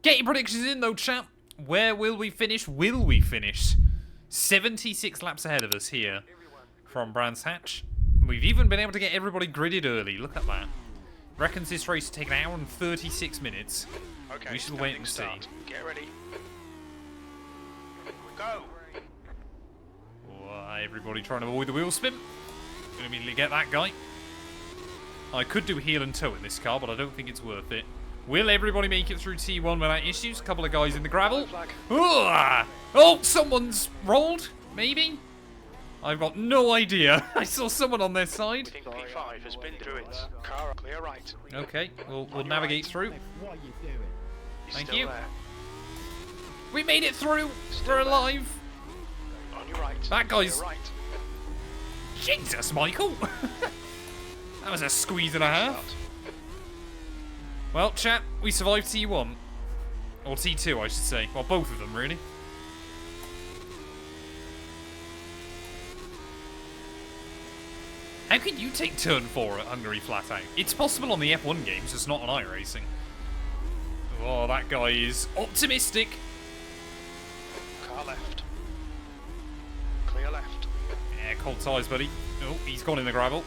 Get your predictions in though, chat. Where will we finish? Will we finish? 76 laps ahead of us here from Brands Hatch. We've even been able to get everybody gridded early. Look at that. Reckons this race will take an hour and 36 minutes. Okay, we shall wait and see. Get ready. Go! Everybody trying to avoid the wheel spin. Gonna immediately get that guy. I could do heel and toe in this car, but I don't think it's worth it. Will everybody make it through T1 without issues? A couple of guys in the gravel. Oh, someone's rolled, maybe? I've got no idea. I saw someone on their side. I think P5 has been through it. Car clear right. Okay, we'll navigate through. Thank you. We made it through. We're alive. On your right. That guy's... Right. Jesus, Michael. That was a squeeze and a half. Well, chat, we survived T1. Or T2, I should say. Well, both of them, really. How can you take turn 4 at Hungary flat out? It's possible on the F1 games, just not on iRacing. Oh, that guy is optimistic. Car left. Clear left. Yeah, cold tyres, buddy. Oh, he's gone in the gravel.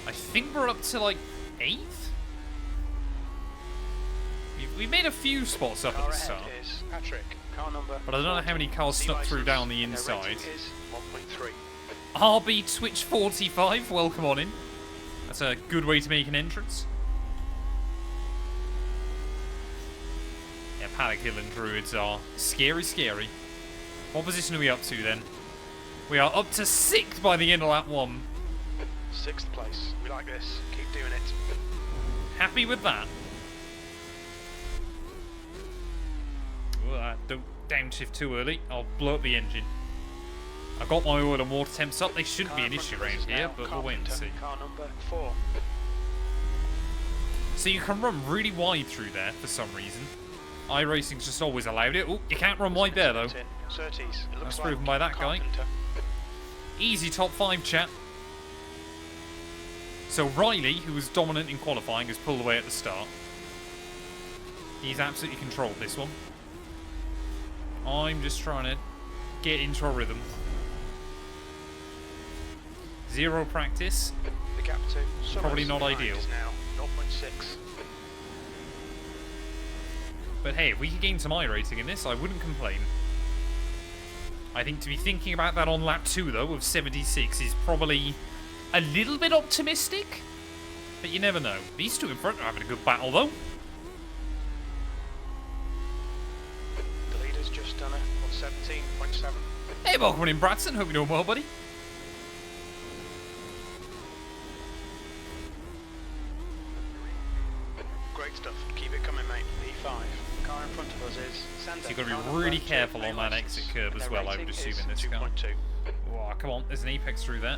I think we're up to, like, 8th? We've made a few spots up at the start. Patrick. Car number but I don't know how many cars snuck through down the inside. 1.3. RB Twitch 45, welcome on in. That's a good way to make an entrance. Yeah, Paddock Hill and Druids are scary, scary. What position are we up to then? We are up to 6th by the end of lap 1. 6th place. We like this. Keep doing it. Happy with that. Don't downshift too early. I'll blow up the engine. I've got my oil and water temps up. They shouldn't be an issue around here, but we'll wait and see. Car number 4. So you can run really wide through there for some reason. iRacing's just always allowed it. Oh, you can't run wide there though. That's proven by that guy. Easy top 5, chat. So Riley, who was dominant in qualifying, has pulled away at the start. He's absolutely controlled this one. I'm just trying to get into a rhythm. 0 practice. The gap to probably not ideal. Now 0.6. But hey, if we could gain some iRacing in this, I wouldn't complain. I think to be thinking about that on lap 2 though, of 76, is probably a little bit optimistic. But you never know. These two in front are having a good battle though. The leader's just done it on 17.7. Hey, welcome in, Bradson. Hope you're doing well, buddy. Great stuff. Keep it coming, mate. P5. The car in front of us is Sander. So you've got to be really careful on that exit curve as well, I would assume, in this car. Oh, come on. There's an apex through there.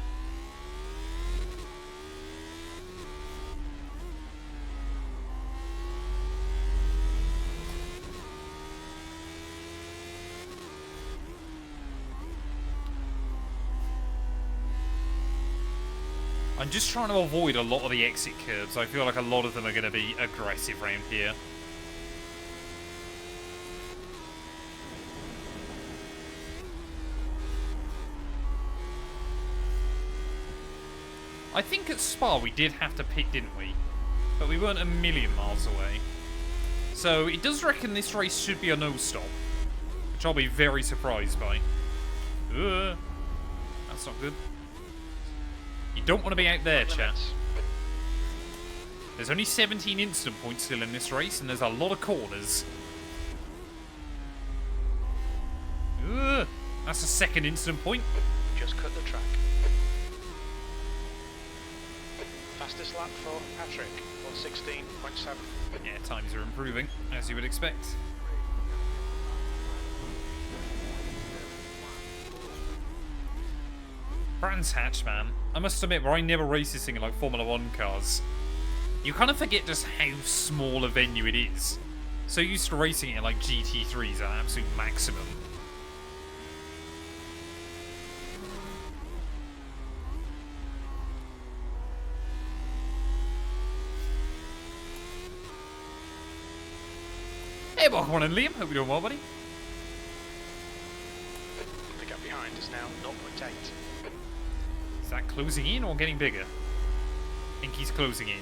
I'm just trying to avoid a lot of the exit curves. I feel like a lot of them are going to be aggressive around here. I think at Spa we did have to pit, didn't we? But we weren't a million miles away. So it does reckon this race should be a no-stop, which I'll be very surprised by. That's not good. You don't want to be out there, chat. There's only 17 instant points still in this race, and there's a lot of corners. That's a second instant point. Just cut the track. Fastest lap for Patrick, 1:16.7. Yeah, times are improving, as you would expect. Brands Hatch, man. I must admit, where I never race this thing in like Formula 1 cars, you kind of forget just how small a venue it is. So used to racing it in like GT3s at an absolute maximum. Hey, welcome on in, Liam. Hope you're doing well, buddy. The gap behind is now 0.8. Is that closing in or getting bigger? I think he's closing in.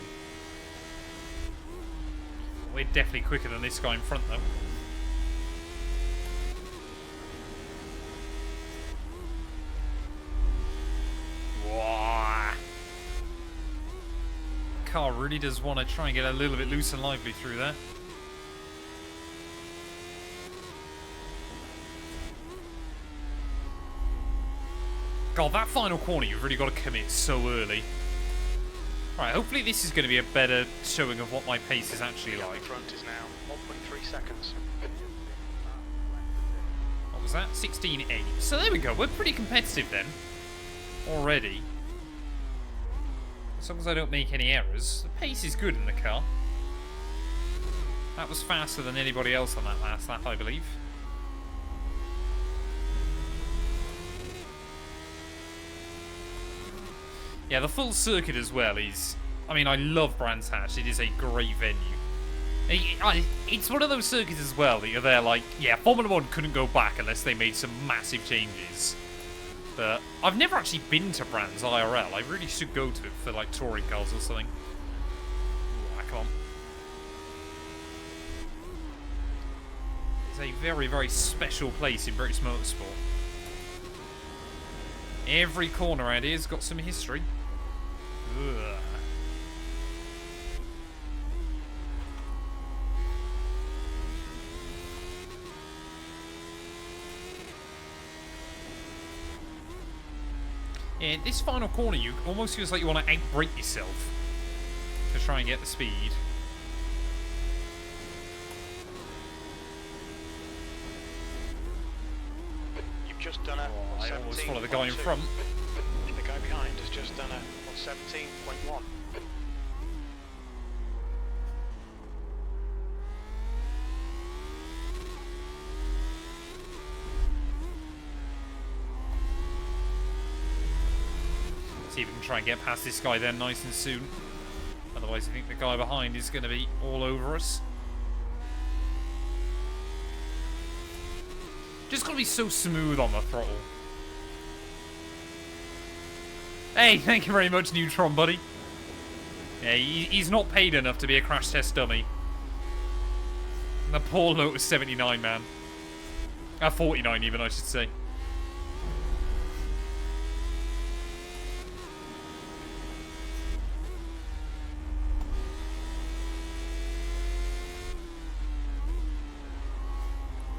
We're definitely quicker than this guy in front, though. Whoa. Car really does want to try and get a little bit loose and lively through there. God, that final corner, you've really got to commit so early. Right, hopefully this is going to be a better showing of what my pace is actually like. The front is now 1.3 seconds. What was that? 16.8. So there we go, we're pretty competitive then. Already. As long as I don't make any errors. The pace is good in the car. That was faster than anybody else on that last lap, I believe. Yeah, the full circuit as well is... I mean, I love Brands Hatch. It is a great venue. It's one of those circuits as well that you're there like, yeah, Formula 1 couldn't go back unless they made some massive changes. But I've never actually been to Brands IRL. I really should go to it for, like, touring cars or something. Ooh, come on. It's a very, very special place in British motorsport. Every corner around here's got some history. Ugh. Yeah, this final corner, you almost feels like you want to out-brake yourself to try and get the speed. You've just done a I always follow the guy in front. The guy behind has just done a 17.1. See if we can try and get past this guy then nice and soon. Otherwise I think the guy behind is going to be all over us. Just got to be so smooth on the throttle. Hey, thank you very much, Neutron, buddy. Yeah, he's not paid enough to be a crash test dummy. The poor Lotus 79, man. 49 even, I should say.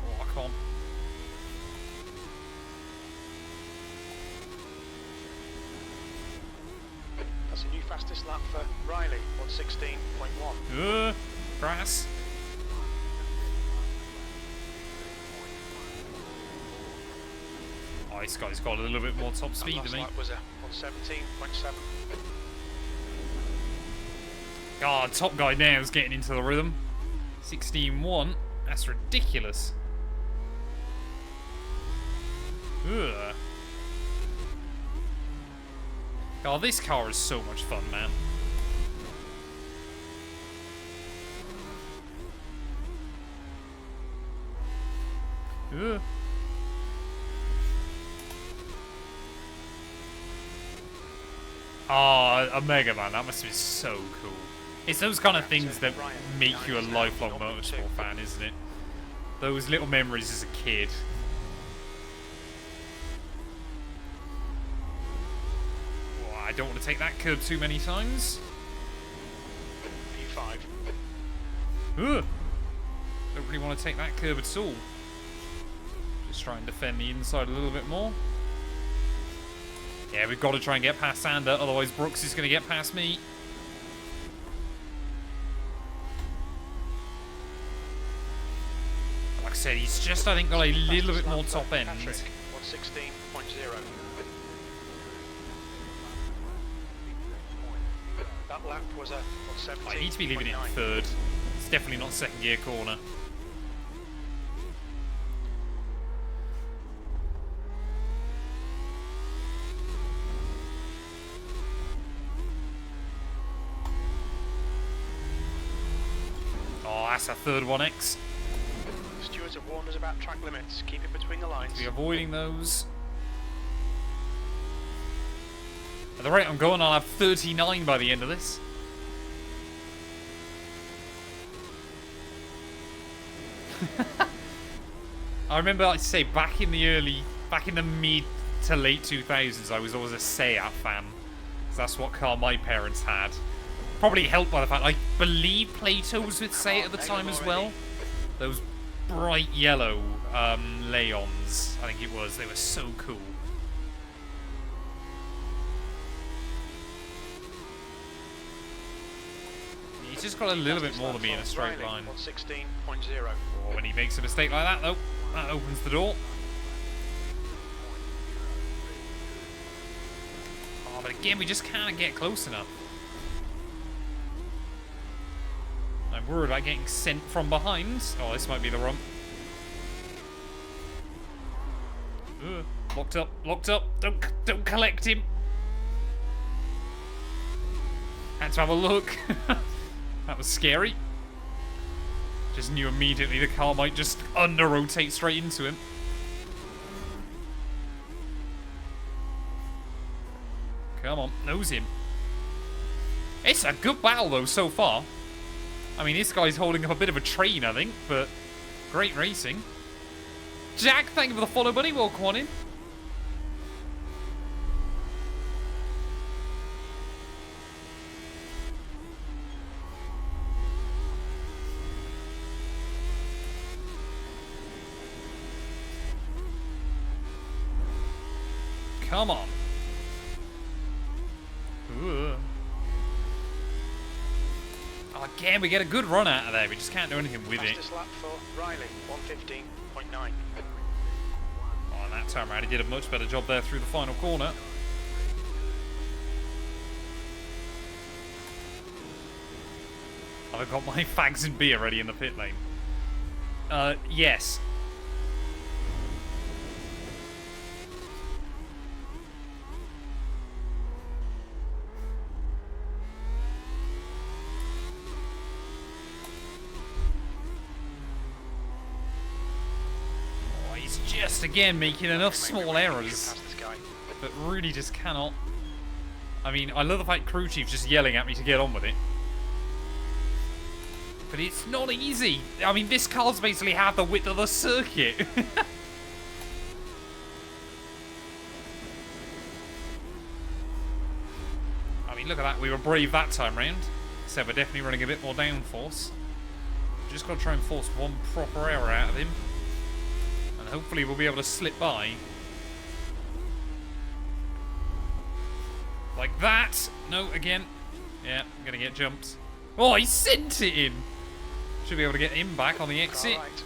Oh, come on. That's a new fastest lap for Riley, 116.1. Grass. Oh, this guy's got a little bit more top speed than me. Lap was a 117.7. God, top guy now is getting into the rhythm. 16.1. That's ridiculous. Ugh. God, this car is so much fun, man. Ugh. Oh, a Mega Man. That must be so cool. It's those kind of things that make you a lifelong motorsport fan, isn't it? Those little memories as a kid. Oh, I don't want to take that curb too many times. P5. Ugh. Don't really want to take that curb at all. Just try and defend the inside a little bit more. Yeah, we've got to try and get past Sander, otherwise Brooks is going to get past me. Like I said, he's just, I think, got a little bit more top end. 116.0. That lap was a 117.9. I need to be leaving it in third. It's definitely not second gear corner. Oh, that's a third 1X. stewards have warned us about track limits. Keep it between the lines. Be avoiding those. At the rate I'm going, I'll have 39 by the end of this. I remember, I say, back in the mid to late 2000s, I was always a Seat fan. Because that's what car my parents had. Probably helped by the fact, I believe Plato was with Seat at the time as well. Those bright yellow Leons, I think it was. They were so cool. He's just got a little bit more than me in a straight line. 116.0. Oh, when he makes a mistake like that, though, that opens the door. Oh, but again, we just can't get close enough. I'm worried about getting sent from behind. Oh, this might be the rump. Locked up, locked up. Don't collect him. Had to have a look. That was scary. Just knew immediately the car might just under-rotate straight into him. Come on, nose him. It's a good battle, though, so far. I mean, this guy's holding up a bit of a train, I think, but great racing. Jack, thank you for the follow, buddy. Welcome on in. Come on. Ooh. Oh, again, we get a good run out of there. We just can't do anything with it. Fastest lap for Riley, 115.9. Oh, and that time around, he did a much better job there through the final corner. I've got my fags and beer ready in the pit lane. Yes. Just again making enough small errors, but really just cannot. I mean, I love the fact crew chief's just yelling at me to get on with it, but it's not easy. I mean, this car's basically half the width of the circuit. I mean, look at that. We were brave that time round, so we're definitely running a bit more downforce. Just got to try and force one proper error out of him. And hopefully we'll be able to slip by. Like that. No, again. Yeah, I'm going to get jumped. Oh, he sent it in. Should be able to get him back on the exit. Right.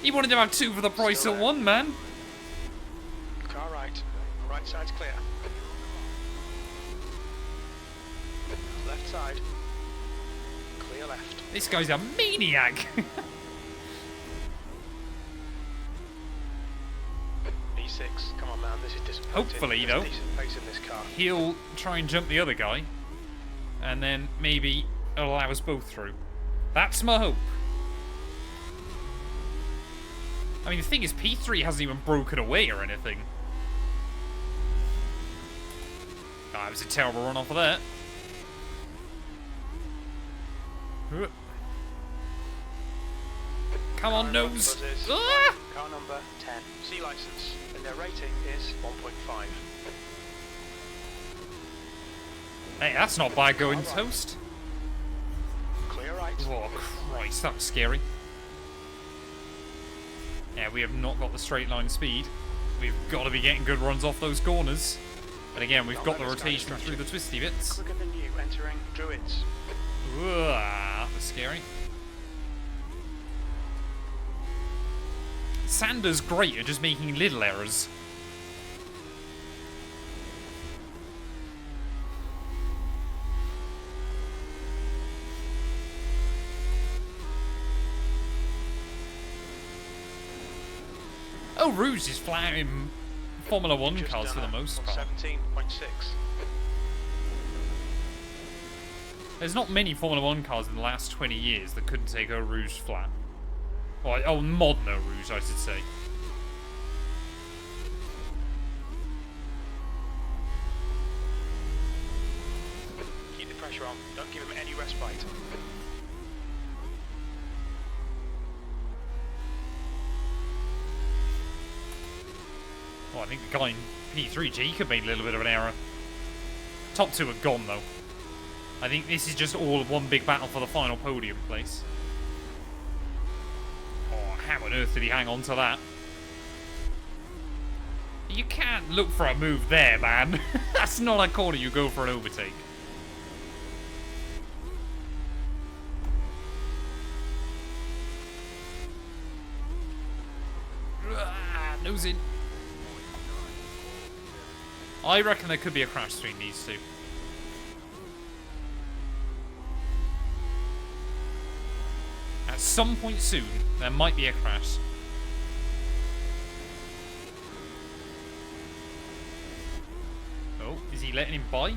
He wanted to have two for the price of one, man. Car right. Right side's clear. Left side. Clear left. This guy's a maniac. E6. Come on, man. This is disappointing. Hopefully, though, decent pace in this car. he'll try and jump the other guy. And then maybe it'll allow us both through. That's my hope. I mean, the thing is, P3 hasn't even broken away or anything. Oh, that was a terrible run off of that. Come on, nose. Ah! Car number 10. C license. And their rating is 1.5. Hey, that's not bad going toast. Clear right. Oh, Christ, that was scary. Yeah, we have not got the straight line speed. We've got to be getting good runs off those corners. But again, we've got the rotation through the twisty bits. Quicker than you entering Druids. Ooh, that was scary. Sander's great at just making little errors. Oh, Rouge is flat in Formula 1 cars for the most part. 17.6. There's not many Formula 1 cars in the last 20 years that couldn't take a Rouge flat. Oh, mod no rouge, I should say. Keep the pressure on. Don't give him any respite. Oh, I think the guy in P3, Jacob, made a little bit of an error. Top two are gone, though. I think this is just all one big battle for the final podium place. Oh, how on earth did he hang on to that? You can't look for a move there, man. That's not a corner you go for an overtake. Nose in. I reckon there could be a crash between these two. At some point soon, there might be a crash. Oh, is he letting him by? Oh,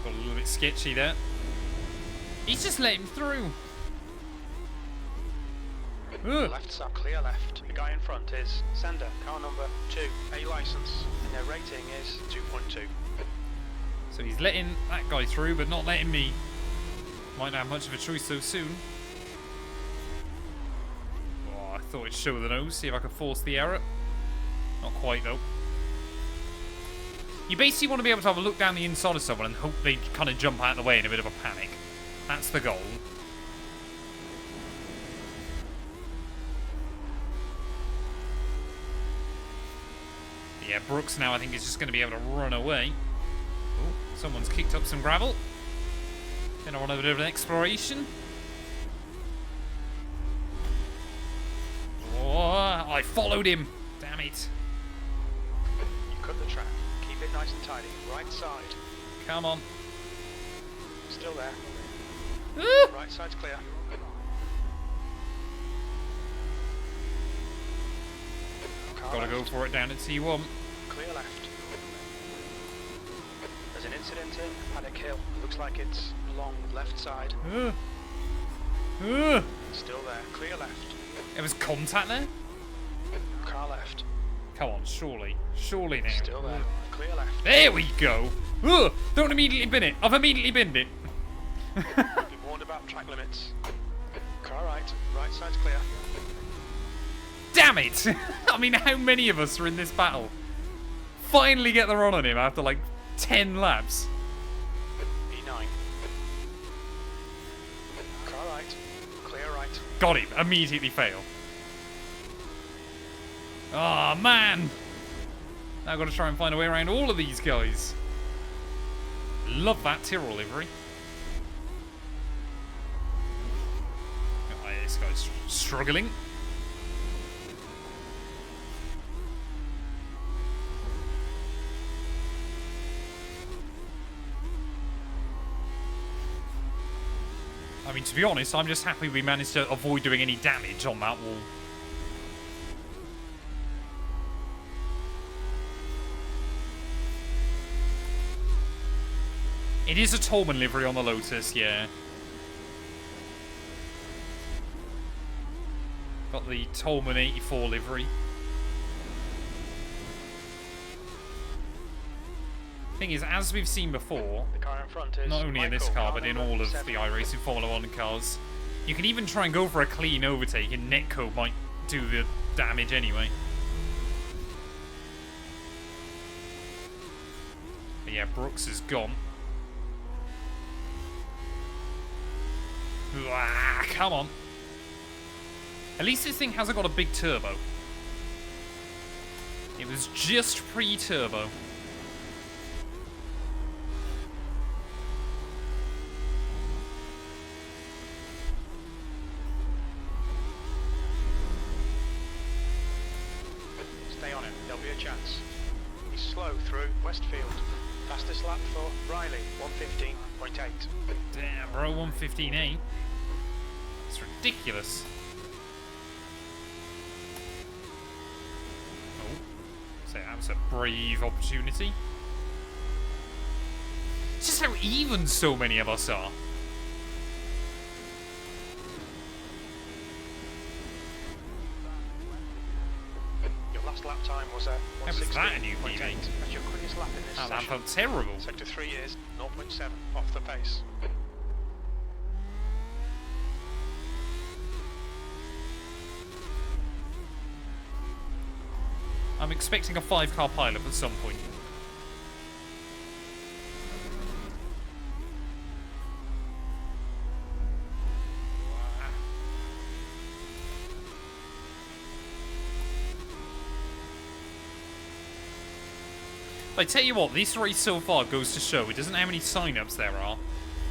got a little bit sketchy there. He's just letting him through. Left side, clear left. The guy in front is Sender, car number 2, A license, and their rating is 2.2. So he's letting that guy through, but not letting me. Might not have much of a choice so soon. Oh, I thought it'd show the nose, see if I could force the error. Not quite, though. You basically want to be able to have a look down the inside of someone and hope they kind of jump out of the way in a bit of a panic. That's the goal. Yeah, Brooks now I think is just going to be able to run away. Oh, someone's kicked up some gravel. Then I want a bit of an exploration. Oh, I followed him. Damn it. You cut the track. Keep it nice and tidy. Right side. Come on. Still there. Ah! Right side's clear. Gotta go for it down at T1. Clear left. There's an incident in Paddock Hill. Looks like it's long left side. Still there. Clear left. There was contact there? Car left. Come on, surely. Surely now. Still there. Clear left. There we go. Don't immediately bin it. I've immediately binned it. Be warned about track limits. Car right. Right side's clear. Damn it! I mean, how many of us are in this battle? Finally get the run on him after like 10 laps. E9. Car right. Clear right. Got him. Immediately fail. Oh, man. Now I've got to try and find a way around all of these guys. Love that Tyrrell livery. Oh, this guy's struggling. I mean, to be honest, I'm just happy we managed to avoid doing any damage on that wall. It is a Tolman livery on the Lotus, yeah. Got the Tolman 84 livery. Thing is, as we've seen before, The car in front is not only in this Michael, car, but in all of the iRacing Formula 1 cars, you can even try and go for a clean overtake, and netcode might do the damage anyway. But yeah, Brooks is gone. Ah, come on. At least this thing hasn't got a big turbo. It was just pre-turbo. Stay on him, there'll be a chance. He's slow through Westfield. Fastest lap for Riley, 1:15.8. Damn, bro, 1:15.8. It's ridiculous. Oh, so that was a brave opportunity. It's just how even so many of us are. fastest lap time was a How was that a new 1:16.8. PB? That's your quickest lap in this Oh, that session. felt terrible. Sector 3 is 0.7 off the pace. I'm expecting a 5-car pileup at some point. I tell you what, this race so far goes to show it doesn't know how many sign-ups there are.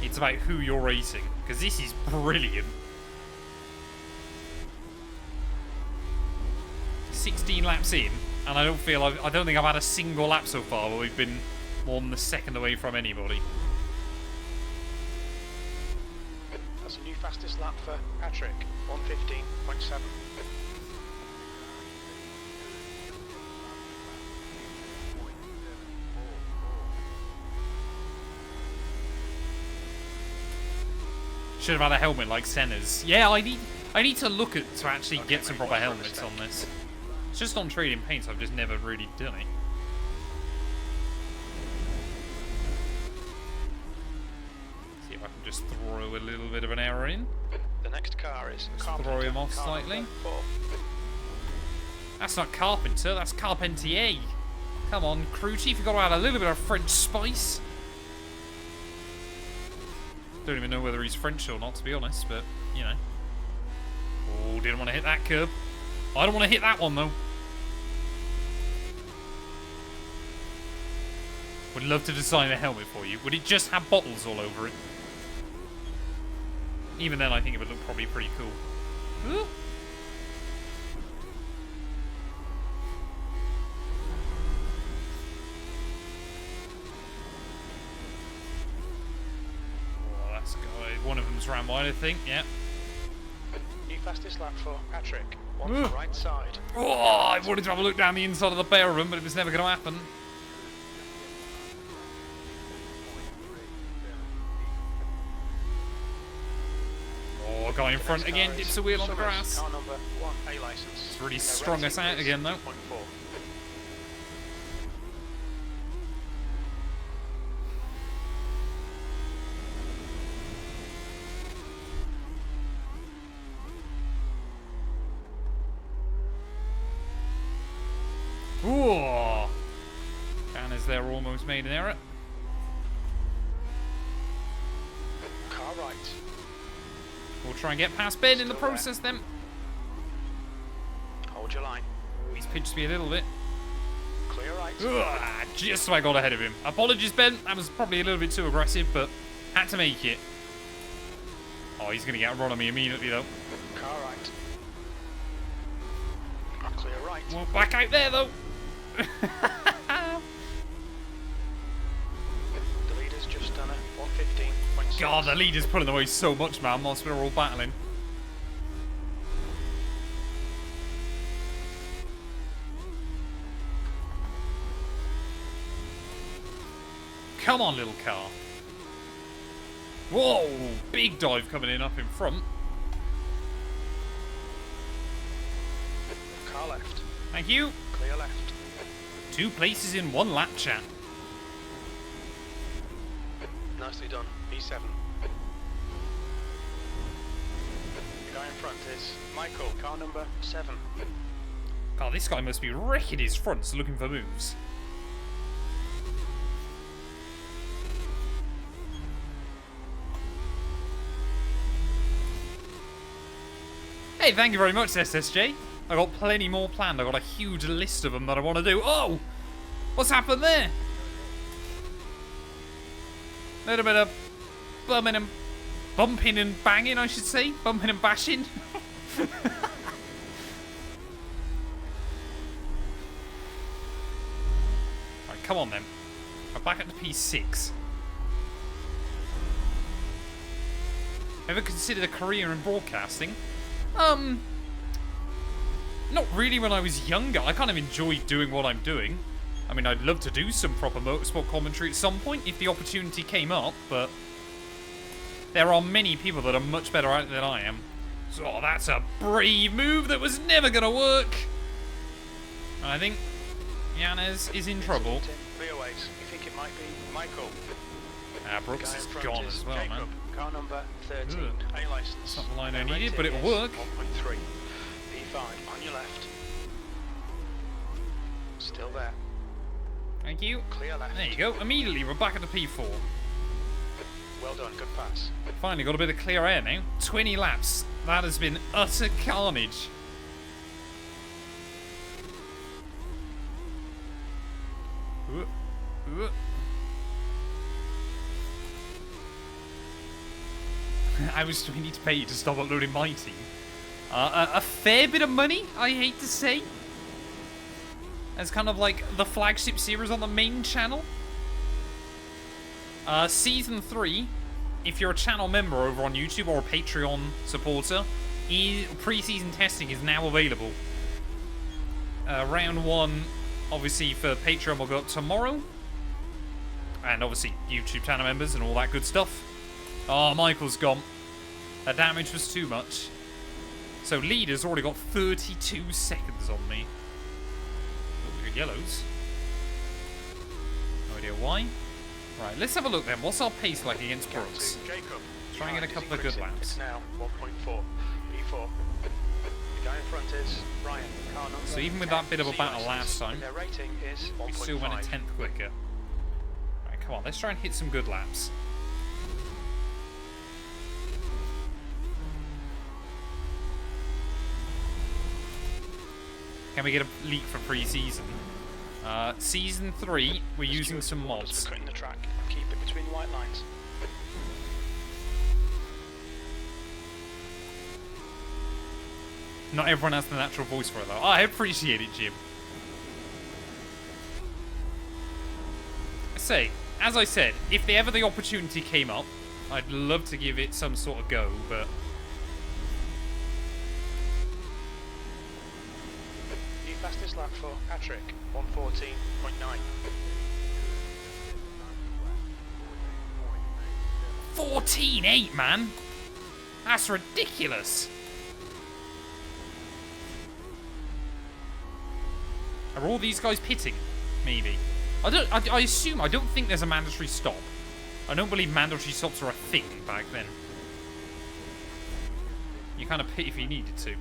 It's about who you're racing, because this is brilliant. 16 laps in, and I don't think I've had a single lap so far where we've been more than a second away from anybody. That's a new fastest lap for Patrick, 1:15.7. Should have had a helmet like Senna's. Yeah, I need to look at to actually get some proper helmets on this. It's just on trading paints, I've just never really done it. See if I can just throw a little bit of an error in. The next car is Just throw him off slightly. That's not Carpenter, that's Carpentier. Come on, crew chief, you've got to add a little bit of French spice. Don't even know whether he's French or not, to be honest, but, you know. Oh, didn't want to hit that curb. I don't want to hit that one, though. Would love to design a helmet for you. Would it just have bottles all over it? Even then, I think it would look probably pretty cool. Ooh. One of them's ran wide, I think, yeah. New fastest lap for Patrick, on the right side. Oh, I wanted to have a look down the inside of the barrel room, but it was never going to happen. Oh, guy in front again, dips a wheel on the grass. Car number 1, A license. It's really strung us out again, though. 2.4. Ooh. Banners there almost made an error. Car right. We'll try and get past Ben in the process then. Hold your line. He's pinched me a little bit. Clear right. Ugh, just so I got ahead of him. Apologies, Ben. That was probably a little bit too aggressive, but had to make it. Oh, he's going to get a run on me immediately, though. Car right. Clear right. Well, back out there, though. The leader's just done a 1:15.6. God, the leader's pulling away so much, man, whilst we're all battling. Come on, little car. Whoa, big dive coming in up in front. Car left. Thank you. Clear left. 2 places in 1 lap, chat. Nicely done. E7. The guy in front is Michael, car number 7. God, this guy must be wrecking his fronts looking for moves. Hey, thank you very much, SSJ. I got plenty more planned. I got a huge list of them that I want to do. Oh! What's happened there? A little bit of bumping and banging, I should say. Bumping and bashing. Right, come on then. I'm back at the P6. Ever considered a career in broadcasting? Not really when I was younger. I kind of enjoyed doing what I'm doing. I mean, I'd love to do some proper motorsport commentary at some point if the opportunity came up, but there are many people that are much better at it than I am. So that's a brave move that was never going to work. I think Yanez is in trouble. Rearways. You think it might be Michael? Brooks is gone as well, man. Car number 13, Good. A license. It's not the line I needed, but it'll work. 1.3. P5 on your left. Still there. Thank you. Clear left. There you go. Immediately, we're back at the P4. Well done, good pass. Finally got a bit of clear air now. 20 laps. That has been utter carnage. How much do we need to pay you to stop uploading my team? A fair bit of money, I hate to say. As kind of like the flagship series on the main channel. Season 3, if you're a channel member over on YouTube or a Patreon supporter, pre-season testing is now available. Round 1, obviously, for Patreon will go up tomorrow. And obviously, YouTube channel members and all that good stuff. Oh, Michael's gone. The damage was too much. So, leader's already got 32 seconds on me. Oh, good yellows. No idea why. Right, let's have a look then. What's our pace like against Brooks? Try and get a couple of good laps. It's now 1.4. P4. The guy in front is Ryan. Car number So even with that bit of a battle last time, their rating is 1.5. we still went a tenth quicker. Right, come on, let's try and hit some good laps. Can we get a leak for pre-season? Season 3, we're using some mods. Cutting the track. Keep it between the white lines. Not everyone has the natural voice for it though. I appreciate it, Jim. Say, as I said, if ever the opportunity came up, I'd love to give it some sort of go, but... New fastest lap for Patrick, 1:14.9. 14.8, man! That's ridiculous! Are all these guys pitting? Maybe. I assume, I don't think there's a mandatory stop. I don't believe mandatory stops were a thing back then. You kind of pit if you needed to.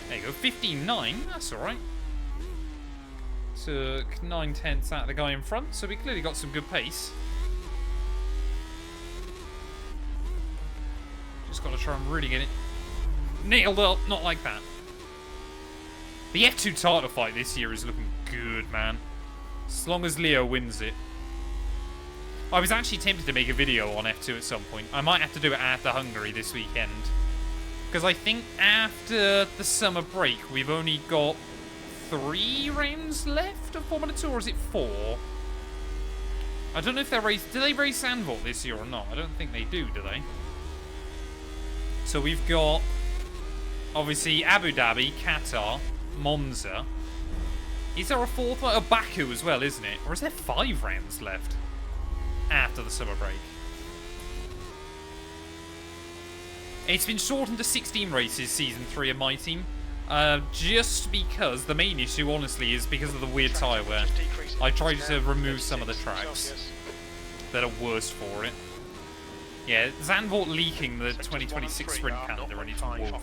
There you go, 15.9, that's alright. Took 9/10 out of the guy in front, so we clearly got some good pace. Just got to try and really get it nailed up, not like that. The F2 title fight this year is looking good, man. As long as Leo wins it. I was actually tempted to make a video on F2 at some point. I might have to do it after Hungary this weekend. Because I think after the summer break, we've only got 3 rounds left of Formula 2, or is it 4? I don't know if they're race. Do they race Zandvoort this year or not? I don't think they do they? So we've got, obviously, Abu Dhabi, Qatar, Monza. Is there a 4th one? Baku as well, isn't it? Or is there 5 rounds left after the summer break? It's been shortened to 16 races, Season 3 of my team. Just because the main issue, honestly, is because of the weird tyre wear. I tried to remove some of the tracks that are worse for it. Yeah, Zandvoort leaking the 2026 sprint calendar, and it's woeful.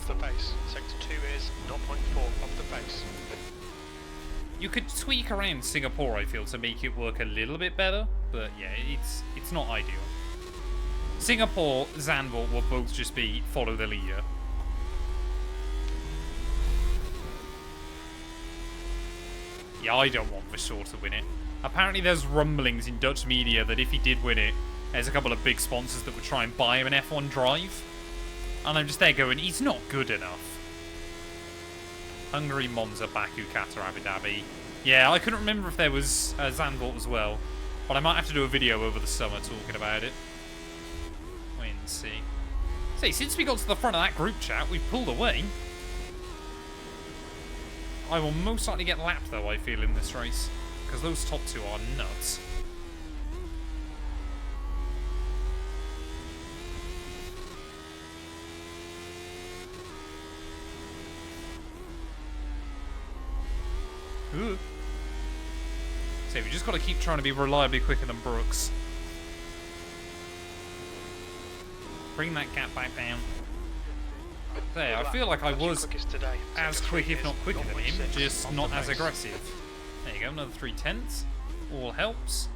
Sector 2 is 0.4 off the pace. You could tweak around Singapore, I feel, to make it work a little bit better, but yeah, it's not ideal. Singapore, Zandvoort will both just be follow the leader. Yeah, I don't want Vasseur to win it. Apparently there's rumblings in Dutch media that if he did win it, there's a couple of big sponsors that would try and buy him an F1 drive. And I'm just there going, he's not good enough. Hungary, Monza, Baku, Qatar, Abu Dhabi. Yeah, I couldn't remember if there was Zandvoort as well. But I might have to do a video over the summer talking about it. Wait and see. See, since we got to the front of that group chat, we've pulled away. I will most likely get lapped, though, I feel, in this race. Because those top 2 are nuts. Ugh. So we just got to keep trying to be reliably quicker than Brooks. Bring that gap back down. There, I feel like I was as quick, if not quicker than him, just not as aggressive. There you go, another 3/10. All helps.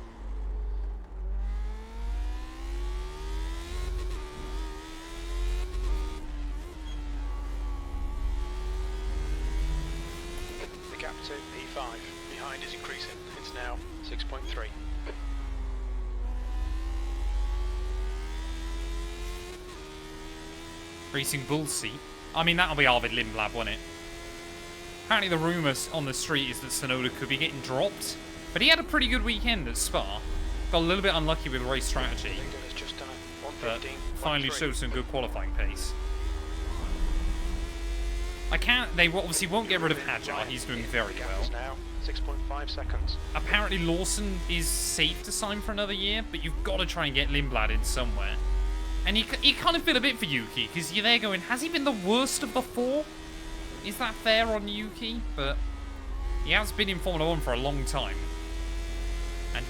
The gap to P5 behind is increasing. It's now 6.3. Racing Bull seat. I mean, that'll be Arvid Lindblad, won't it? Apparently the rumours on the street is that Tsunoda could be getting dropped. But he had a pretty good weekend at Spa. Got a little bit unlucky with race strategy. But finally showed some good qualifying pace. They obviously won't get rid of Hadjar. He's doing very well. Now 6.5 seconds. Apparently Lawson is safe to sign for another year, but you've got to try and get Lindblad in somewhere. And you kind of feel a bit for Yuki, because you're there going, has he been the worst of the four? Is that fair on Yuki? But he has been in Formula 1 for a long time. And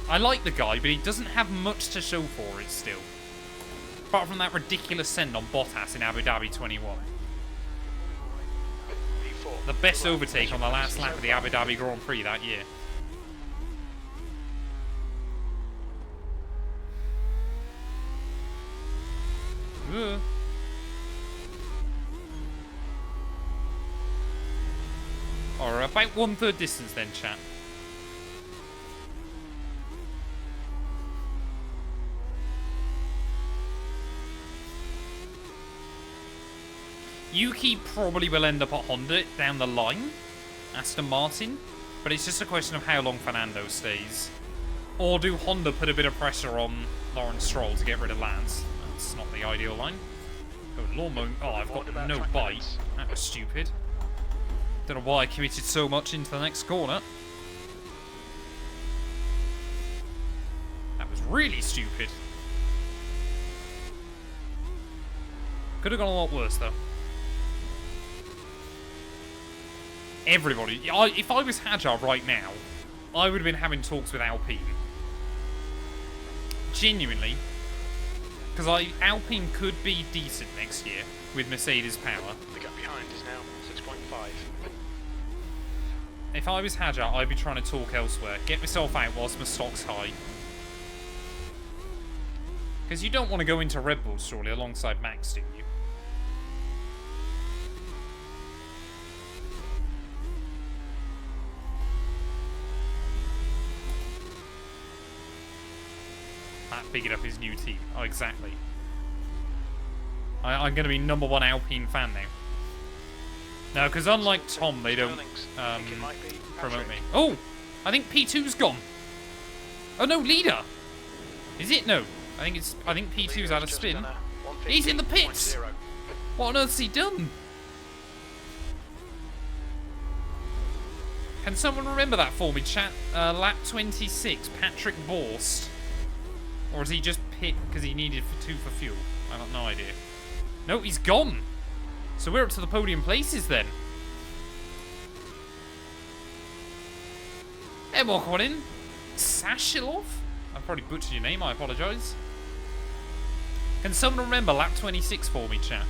I like the guy, but he doesn't have much to show for it still. Apart from that ridiculous send on Bottas in Abu Dhabi 21. The best overtake on the last lap of the Abu Dhabi Grand Prix that year. Ugh. Or about 1/3 distance then, chat. Yuki probably will end up at Honda down the line, Aston Martin, but it's just a question of how long Fernando stays. Or do Honda put a bit of pressure on Lawrence Stroll to get rid of Lance? That's not the ideal line. Oh, lawnmower. Oh, I've got no bite. That was stupid. Don't know why I committed so much into the next corner. That was really stupid. Could have gone a lot worse, though. Everybody. If I was Hadjar right now, I would have been having talks with Alpine. Genuinely. Because Alpine could be decent next year with Mercedes power. The gap behind is now 6.5. If I was Hadjar, I'd be trying to talk elsewhere. Get myself out whilst my stock's high. Because you don't want to go into Red Bull, surely, alongside Max, do you? Matt figured up his new team. Oh, exactly. I'm going to be #1 Alpine fan now. No, because unlike Tom, they don't promote me. Oh! I think P2's gone. Oh no, leader! Is it? No. I think P2's had a spin. He's in the pits! What on earth's he done? Can someone remember that for me, chat? Lap 26, Patrick Borst. Or is he just pit because he needed 2 for fuel? I got no idea. No, he's gone! So we're up to the podium places then. Hey, walk on in. Sashilov? I probably butchered your name, I apologise. Can someone remember lap 26 for me, chat?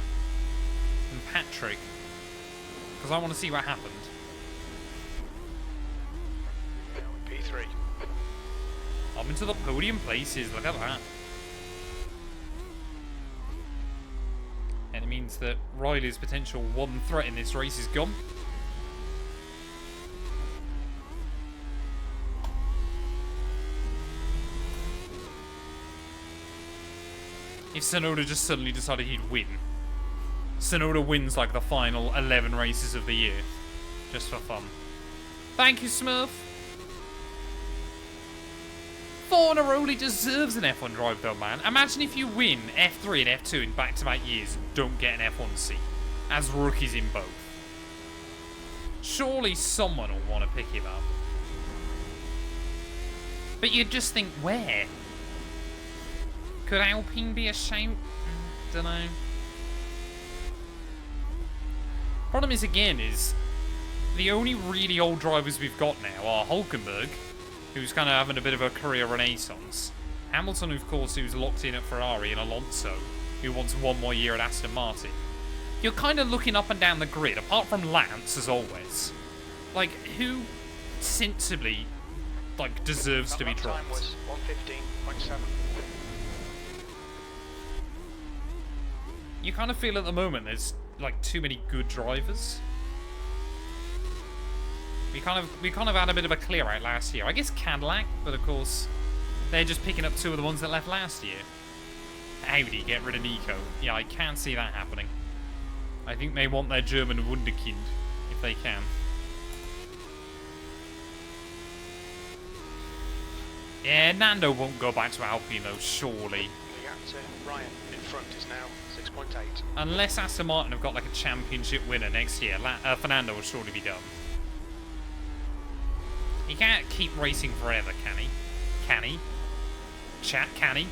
And Patrick. Because I want to see what happened. P3. I'm into the podium places, look at that. And it means that Riley's potential one threat in this race is gone. If Tsunoda just suddenly decided he'd win. Tsunoda wins like the final 11 races of the year. Just for fun. Thank you, Smurf. 4 in a row, he deserves an F1 drive though, man. Imagine if you win F3 and F2 in back-to-back years and don't get an F1 seat. As rookies in both. Surely someone will want to pick him up. But you'd just think, where? Could Alpine be a shout? Dunno. Problem is, again, is the only really old drivers we've got now are Hulkenberg, who's kind of having a bit of a career renaissance. Hamilton, of course, who's locked in at Ferrari, and Alonso, who wants one more year at Aston Martin. You're kind of looking up and down the grid, apart from Lance, as always. Like, who sensibly, like, deserves to be dropped? Time was 1:15.7. You kind of feel at the moment there's, like, too many good drivers. We kind of had a bit of a clear out last year. I guess Cadillac, but of course, they're just picking up two of the ones that left last year. Audi get rid of Nico. Yeah, I can't see that happening. I think they want their German Wunderkind, if they can. Yeah, Nando won't go back to Alpine though, surely. The gap to Ryan in front is now 6.8. Unless Aston Martin have got like a championship winner next year, Fernando will surely be done. He can't keep racing forever, can he? Can he? Chat, can he?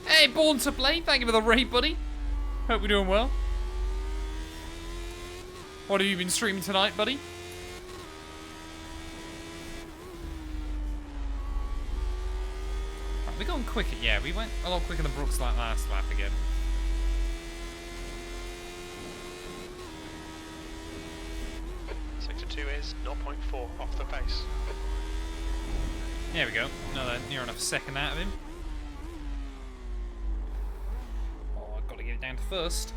Hey, Born to Play, thank you for the raid, buddy. Hope you're doing well. What have you been streaming tonight, buddy? Right, we're going quicker. Yeah, we went a lot quicker than Brooks like last lap again. Sector 2 is 0.4 off the pace. There we go. Another near enough second out of him. Oh, I've got to get it down to first.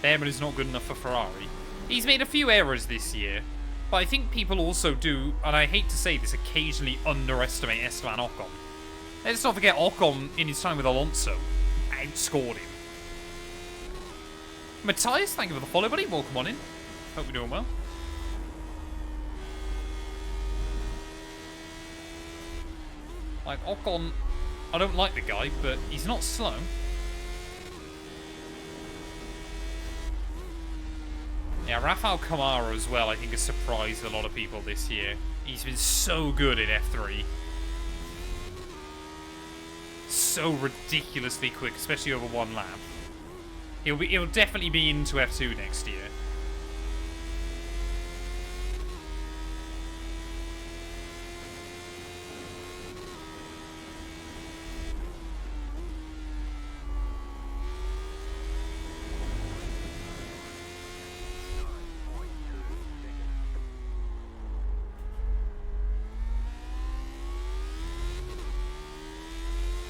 Behrman is not good enough for Ferrari. He's made a few errors this year, but I think people also do, and I hate to say this, occasionally underestimate Esteban Ocon. Let's not forget Ocon, in his time with Alonso, outscored him. Matthias, thank you for the follow, buddy. Welcome on in. Hope you're doing well. Like, Ocon, I don't like the guy, but he's not slow. Yeah, Rafael Camaro as well, I think, has surprised a lot of people this year. He's been so good in F3. So ridiculously quick, especially over one lap. He'll definitely be into F2 next year.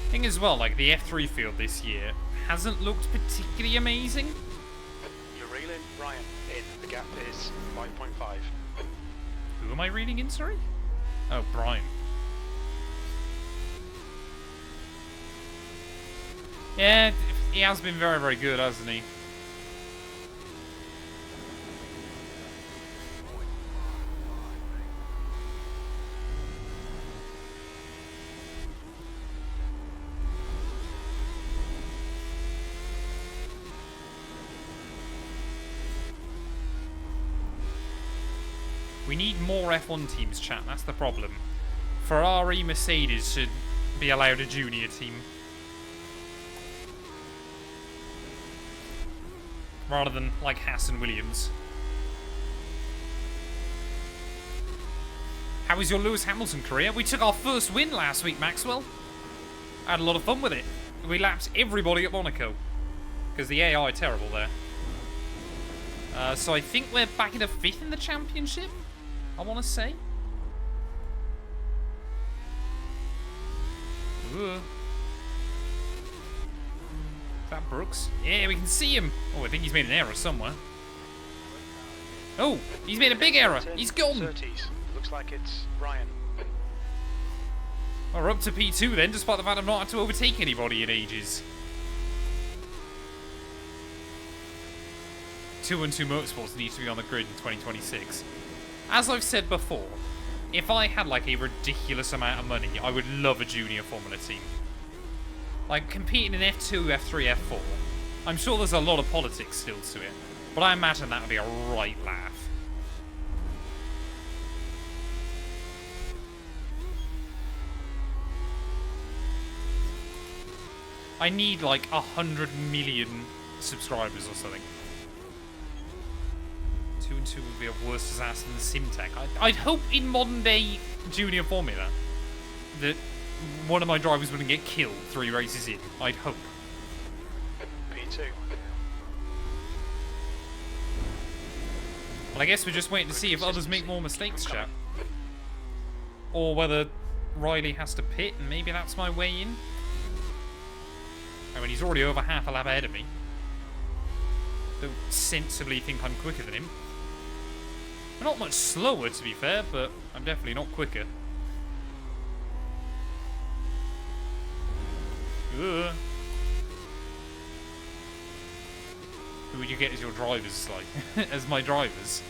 Thing as well, like the F3 field this year hasn't looked particularly amazing. You're reeling Ryan in. The gap is 5.5. Who am I reading in, sorry? Oh, Brian. Yeah, he has been very, very good, hasn't he? We need more F1 teams, chat. That's the problem. Ferrari, Mercedes should be allowed a junior team. Rather than, like, Haas and Williams. How was your Lewis Hamilton career? We took our first win last week, Maxwell. I had a lot of fun with it. We lapped everybody at Monaco. Because the AI are terrible there. So I think we're back in a 5th in the championship, I want to say. Ooh. Is that Brooks? Yeah, we can see him. Oh, I think he's made an error somewhere. Oh, he's made a big error. He's gone. 30s. Looks like it's Ryan. Well, we're up to P2 then, despite the fact I've not had to overtake anybody in ages. 212 Motorsports needs to be on the grid in 2026. As I've said before, if I had like a ridiculous amount of money, I would love a junior Formula team. Like competing in F2, F3, F4. I'm sure there's a lot of politics still to it, but I imagine that would be a right laugh. I need like 100 million subscribers or something. 2-2 would be a worse disaster than Simtech. I'd hope in modern day junior formula that one of my drivers wouldn't get killed 3 races in. I'd hope. P2. Well, I guess we're just waiting to see if others make more mistakes, chat. Or whether Riley has to pit, and maybe that's my way in. I mean, he's already over half a lap ahead of me. Don't sensibly think I'm quicker than him. I'm not much slower, to be fair, but I'm definitely not quicker. Ugh. Who would you get as your drivers, like, as my drivers?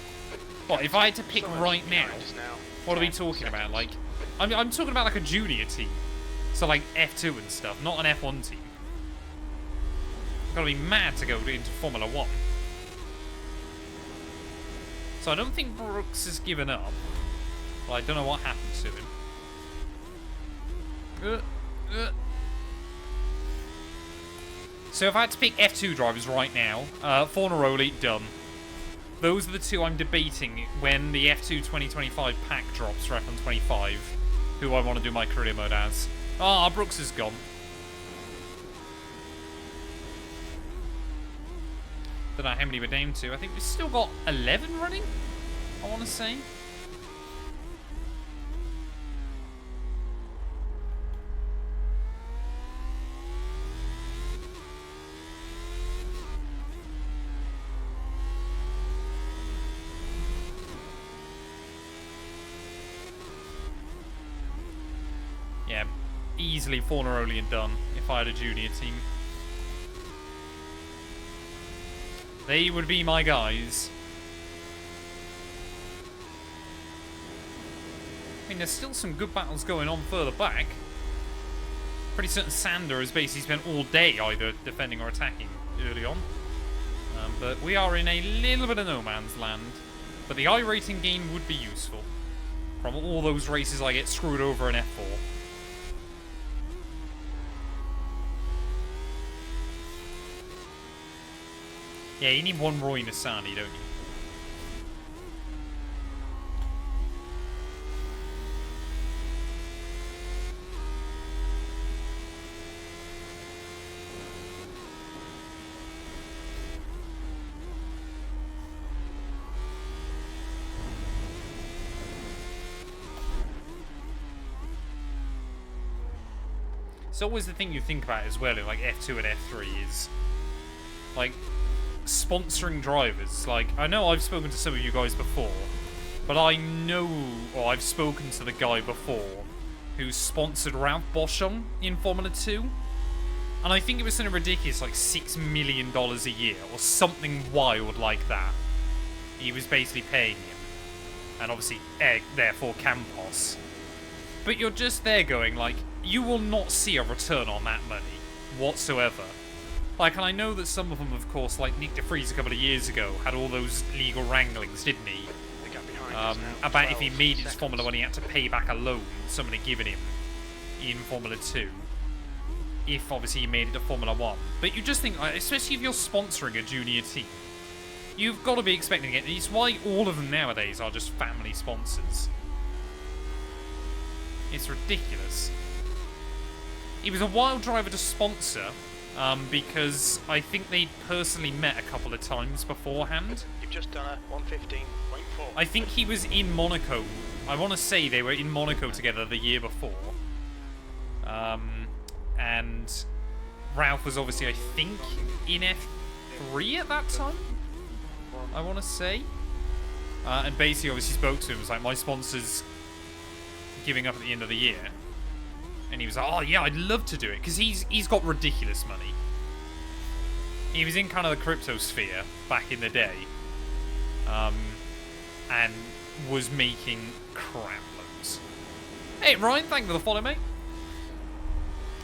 What, if I had to pick right now, what are we talking about? Like, I'm talking about like a junior team. So like F2 and stuff, not an F1 team. I've got to be mad to go into Formula 1. So I don't think Brooks has given up. Well, I don't know what happened to him. So if I had to pick F2 drivers right now, Fornaroli, done. Those are the 2 I'm debating when the F2 2025 pack drops for F1 25, who I want to do my career mode as. Ah, Brooks is gone. Don't know how many we're down to. I think we've still got 11 running, I want to say. Yeah, easily Fornaroli and done if I had a junior team. They would be my guys. I mean, there's still some good battles going on further back. Pretty certain Sander has basically spent all day either defending or attacking early on. But we are in a little bit of no man's land. But the iRacing game would be useful. From all those races I get screwed over in F4. Yeah, you need one Roy Nassani, don't you? It's always the thing you think about as well in like F2 and F3 is like sponsoring drivers. Like, I know I've spoken to some of you guys before, but I know, or I've spoken to the guy before who sponsored Ralph Boschung in Formula 2, and I think it was something ridiculous, like $6 million a year, or something wild like that. He was basically paying him, and obviously, therefore, Campos. But you're just there going, like, you will not see a return on that money whatsoever. Like, and I know that some of them, of course, like Nick de Vries a couple of years ago, had all those legal wranglings, didn't he? About if he made it to Formula 1, he had to pay back a loan someone had given him in Formula 2. If, obviously, he made it to Formula 1. But you just think, like, especially if you're sponsoring a junior team, you've got to be expecting it. It's why all of them nowadays are just family sponsors. It's ridiculous. He was a wild driver to sponsor, because I think they personally met a couple of times beforehand. You've just done a 115.4. I think he was in Monaco. I want to say they were in Monaco together the year before. And Ralph was obviously, I think, in F3 at that time, I want to say. And basically, obviously, spoke to him. Was like, my sponsor's giving up at the end of the year. And he was like, oh yeah, I'd love to do it, because he's got ridiculous money. He was in kind of the crypto sphere back in the day, and was making crap loads. Hey Ryan, thank you for the follow, mate.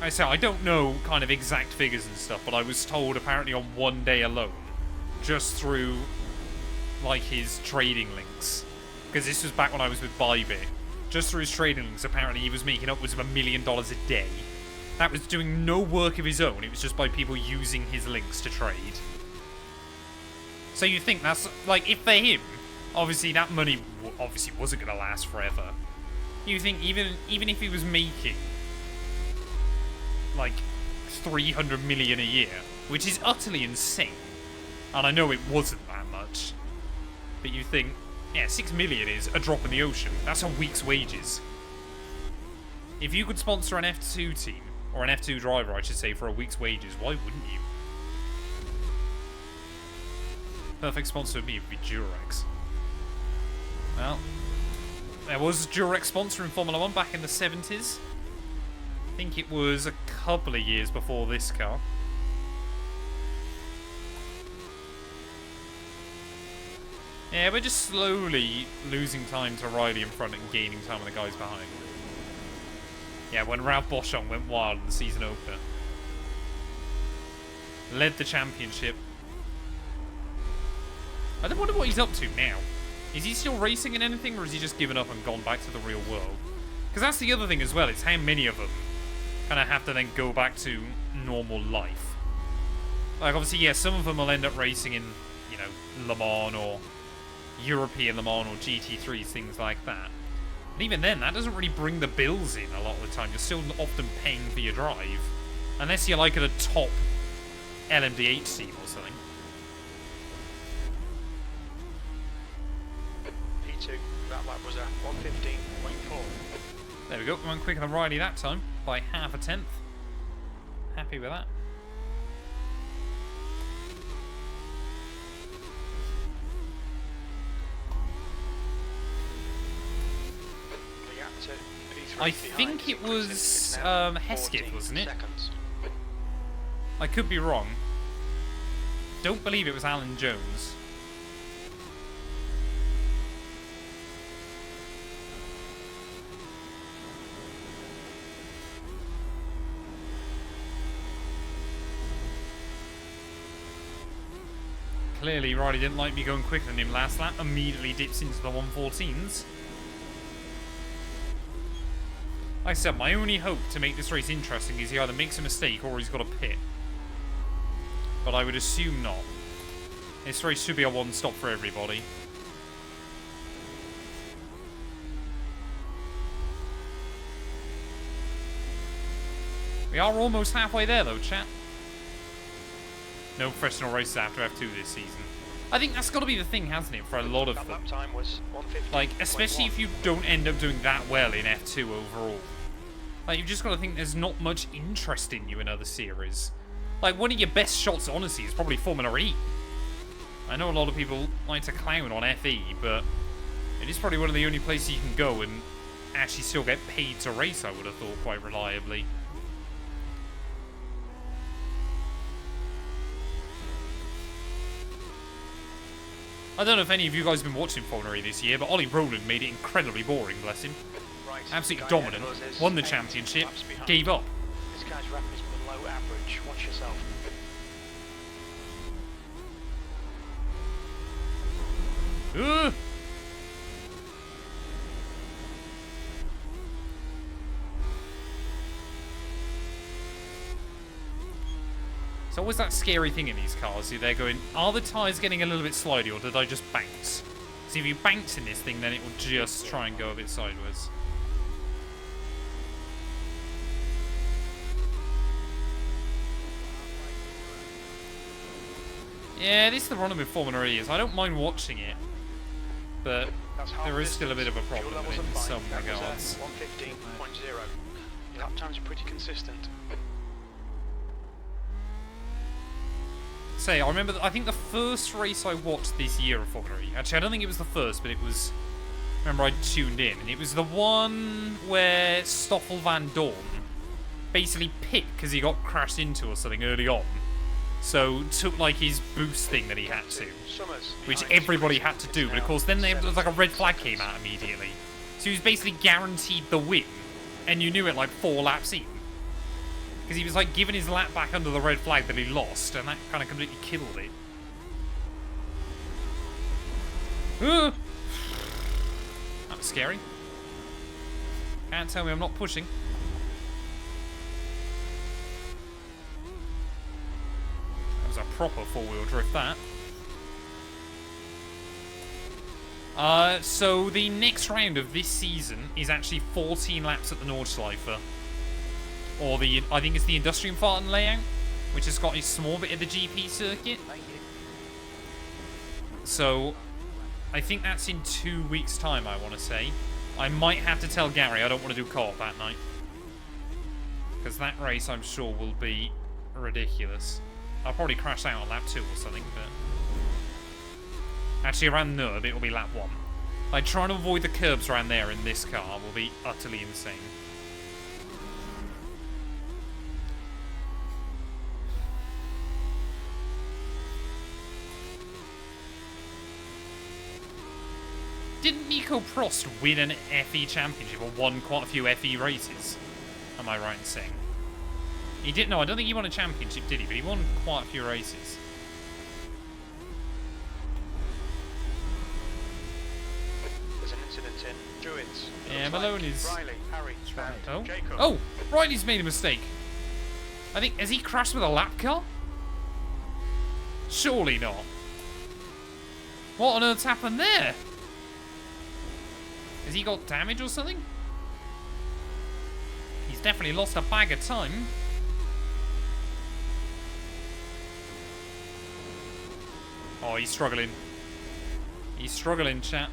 I say I don't know kind of exact figures and stuff, but I was told apparently on one day alone, just through like his trading links, because this was back when I was with Bybit. Just through his trading links, apparently he was making upwards of $1 million a day that was doing no work of his own. It was just by people using his links to trade. So you think that's, like, if for him, obviously that money obviously wasn't going to last forever. You think even if he was making, like, 300 million a year, which is utterly insane, and I know it wasn't that much, but you think, yeah, 6 million is a drop in the ocean. That's a week's wages. If you could sponsor an F2 team, or an F2 driver, I should say, for a week's wages, why wouldn't you? Perfect sponsor would be Durex. Well, there was Durex sponsor in Formula 1 back in the 70s. I think it was a couple of years before this car. Yeah, we're just slowly losing time to Riley in front and gaining time on the guys behind. Yeah, when Ralph Boschon went wild in the season opener. Led the championship. I don't wonder what he's up to now. Is he still racing in anything, or has he just given up and gone back to the real world? Because that's the other thing as well, it's how many of them kind of have to then go back to normal life. Like, obviously, yeah, some of them will end up racing in, you know, Le Mans or European Le Mans or GT3s, things like that. And even then, that doesn't really bring the bills in a lot of the time. You're still often paying for your drive. Unless you're like at a top LMDH team or something. P2, that lap was a 1:15.4. There we go, we went quicker than Riley that time, by half a tenth. Happy with that. I think it was Hesketh, wasn't it? I could be wrong. Don't believe it was Alan Jones. Clearly, Riley didn't like me going quicker than him last lap. Immediately dips into the 114s. Like I said, my only hope to make this race interesting is he either makes a mistake or he's got a pit. But I would assume not. This race should be a one-stop for everybody. We are almost halfway there though, chat. No professional races after F2 this season. I think that's got to be the thing, hasn't it, for a lot of them. Like, especially if you don't end up doing that well in F2 overall. Like, you've just got to think there's not much interest in you in other series. Like, one of your best shots, honestly, is probably Formula E. I know a lot of people like to clown on FE, but it is probably one of the only places you can go and actually still get paid to race, I would have thought, quite reliably. I don't know if any of you guys have been watching Formula E this year, but Ollie Rowland made it incredibly boring, bless him. Right, absolutely dominant, won the championship, gave up. This guy's rep is below average, watch yourself. It's always that scary thing in these cars. They're going, are the tyres getting a little bit slidey or did I just bounce? See, if you bounce in this thing, then it will just try and go a bit sideways. Yeah, this is the problem with Formula E is I don't mind watching it, but there is still a bit of a problem with it in some regards. 1:15.0. Lap times are pretty consistent. Say, I remember, I think the first race I watched this year of Formula E, actually I don't think it was the first, but it was, remember I tuned in, and it was the one where Stoffel Van Dorn basically pit because he got crashed into or something early on. So took like his boost thing that he had to, which everybody had to do, but of course then there was like a red flag came out immediately. So he was basically guaranteed the win, and you knew it like 4 laps in. Because he was like giving his lap back under the red flag that he lost, and that kind of completely killed it. That was scary. Can't tell me I'm not pushing. proper four-wheel drift, that. So the next round of this season is actually 14 laps at the Nordschleife. Or the, I think it's the Industriumfahrten layout, which has got a small bit of the GP circuit. So, I think that's in 2 weeks' time, I want to say. I might have to tell Gary I don't want to do co-op that night. Because that race, I'm sure, will be ridiculous. I'll probably crash out on lap 2 or something, but... Actually, around Nurb, it'll be lap 1. Like, trying to avoid the curbs around there in this car will be utterly insane. Didn't Nico Prost win an FE championship or won quite a few FE races? Am I right in saying? He didn't. No, I don't think he won a championship, did he? But he won quite a few races. There's an incident in Druids. Yeah, Malone is... Riley, Harry, Strand, Oh. Jacob. Oh! Riley's made a mistake. I think... Has he crashed with a lap car? Surely not. What on earth's happened there? Has he got damage or something? He's definitely lost a bag of time. Oh, he's struggling. He's struggling, chat.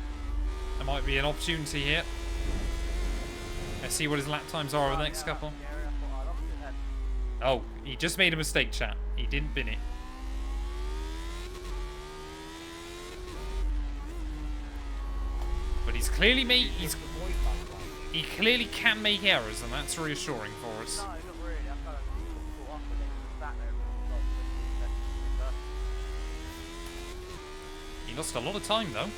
There might be an opportunity here. Let's see what his lap times are over the next couple. Oh, he just made a mistake, chat. He didn't bin it. But he's clearly made... He clearly can make errors, and that's reassuring for us. He lost a lot of time, though.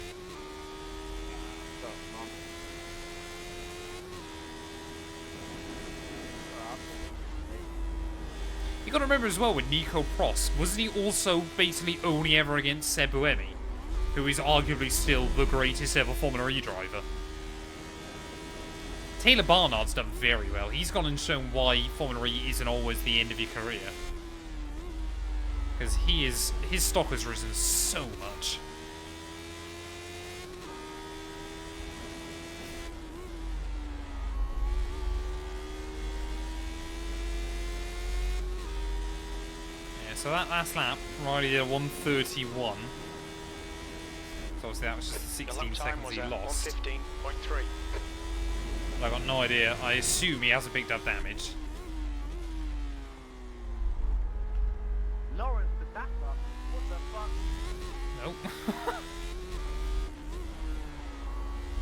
You got to remember as well with Nico Prost, wasn't he also basically only ever against Seb Buemi, who is arguably still the greatest ever Formula E driver? Taylor Barnard's done very well. He's gone and shown why Formula E isn't always the end of your career. Because his stock has risen so much. Yeah, so that last lap, Riley did a 1:31. So obviously that was just 16 seconds he lost. 1:15.3. I got no idea. I assume he hasn't picked up damage. Lawrence the Dapper? What the fuck? Nope.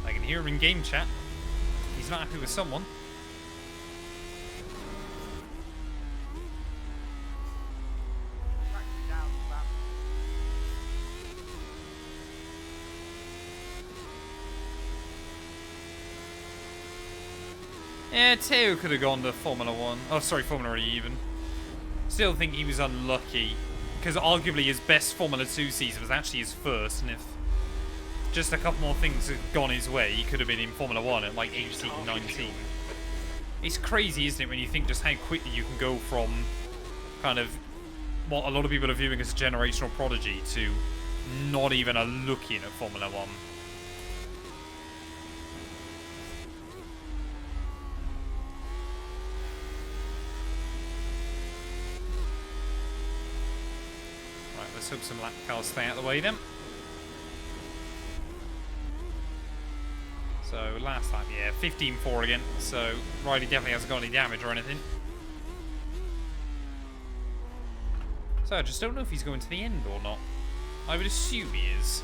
I can hear him in game chat. He's not happy with someone. Track me down, fam. Yeah, Teo could have gone to Formula 1. Oh, sorry, Formula E even. Still think he was unlucky. Because arguably his best Formula 2 season was actually his first. And if just a couple more things had gone his way, he could have been in Formula 1 at like 18, 19. It's crazy, isn't it, when you think just how quickly you can go from kind of what a lot of people are viewing as a generational prodigy to not even a look in at Formula 1. Let's hope some lap cars stay out of the way then. So last lap, yeah, 15.4 again. So Riley definitely hasn't got any damage or anything. So I just don't know if he's going to the end or not. I would assume he is.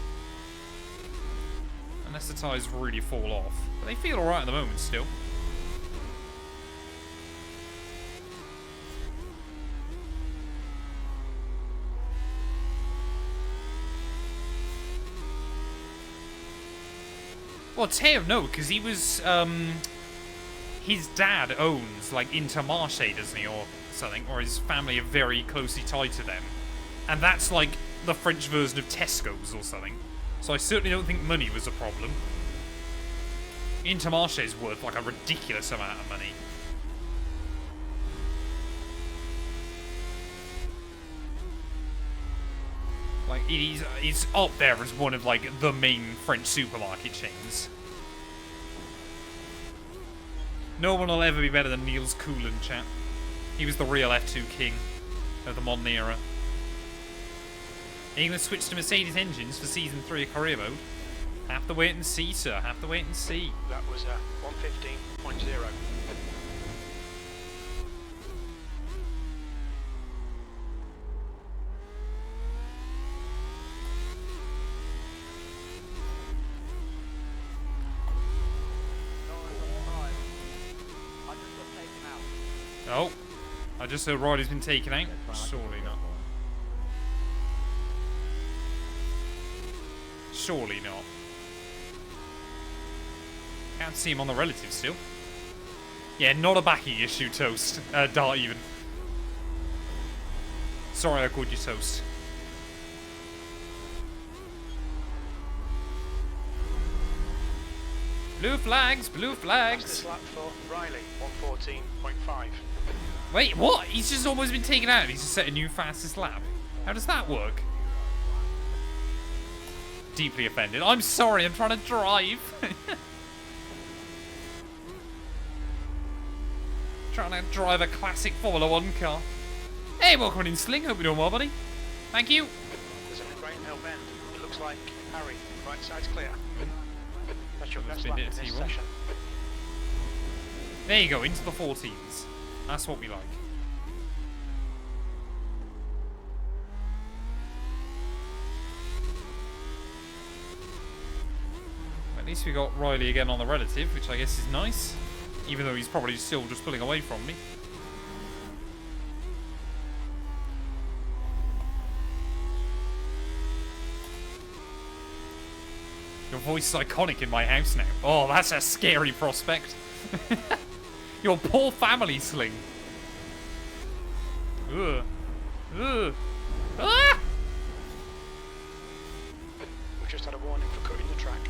Unless the tyres really fall off. But they feel alright at the moment still. Well, Teo, no, because he was, his dad owns, like, Intermarché, doesn't he, or something, or his family are very closely tied to them. And that's, like, the French version of Tesco's or something. So I certainly don't think money was a problem. Intermarché is worth, like, a ridiculous amount of money. it's up there as one of like the main French supermarket chains. No one will ever be better than Niels Coulant, chat. He was the real F2 king of the modern era. Are you going to switch to Mercedes engines for Season 3 of career mode? Have to wait and see, sir. Have to wait and see. That was 115.0. Oh, I just heard Ryder's been taken out. Surely not. Surely not. Can't see him on the relative still. Yeah, not a backing issue, Toast. Dart even. Sorry I called you Toast. Blue flags, blue flags. Fastest lap for Riley, 114.5. Wait, what? He's just almost been taken out. He's just set a new fastest lap. How does that work? Deeply offended. I'm sorry, I'm trying to drive. Trying to drive a classic Formula 1 car. Hey, welcome in, Sling. Hope you're doing well, buddy. Thank you. There's a right hill bend. It looks like Harry. Right side's clear. That's your best lap in this session. There you go, into the 14s. That's what we like. At least we got Riley again on the relative, which I guess is nice. Even though he's probably still just pulling away from me. Your voice is iconic in my house now. Oh, that's a scary prospect. Your poor family, Sling. Ugh. Ugh. Ah! We've just had a warning for cutting the track.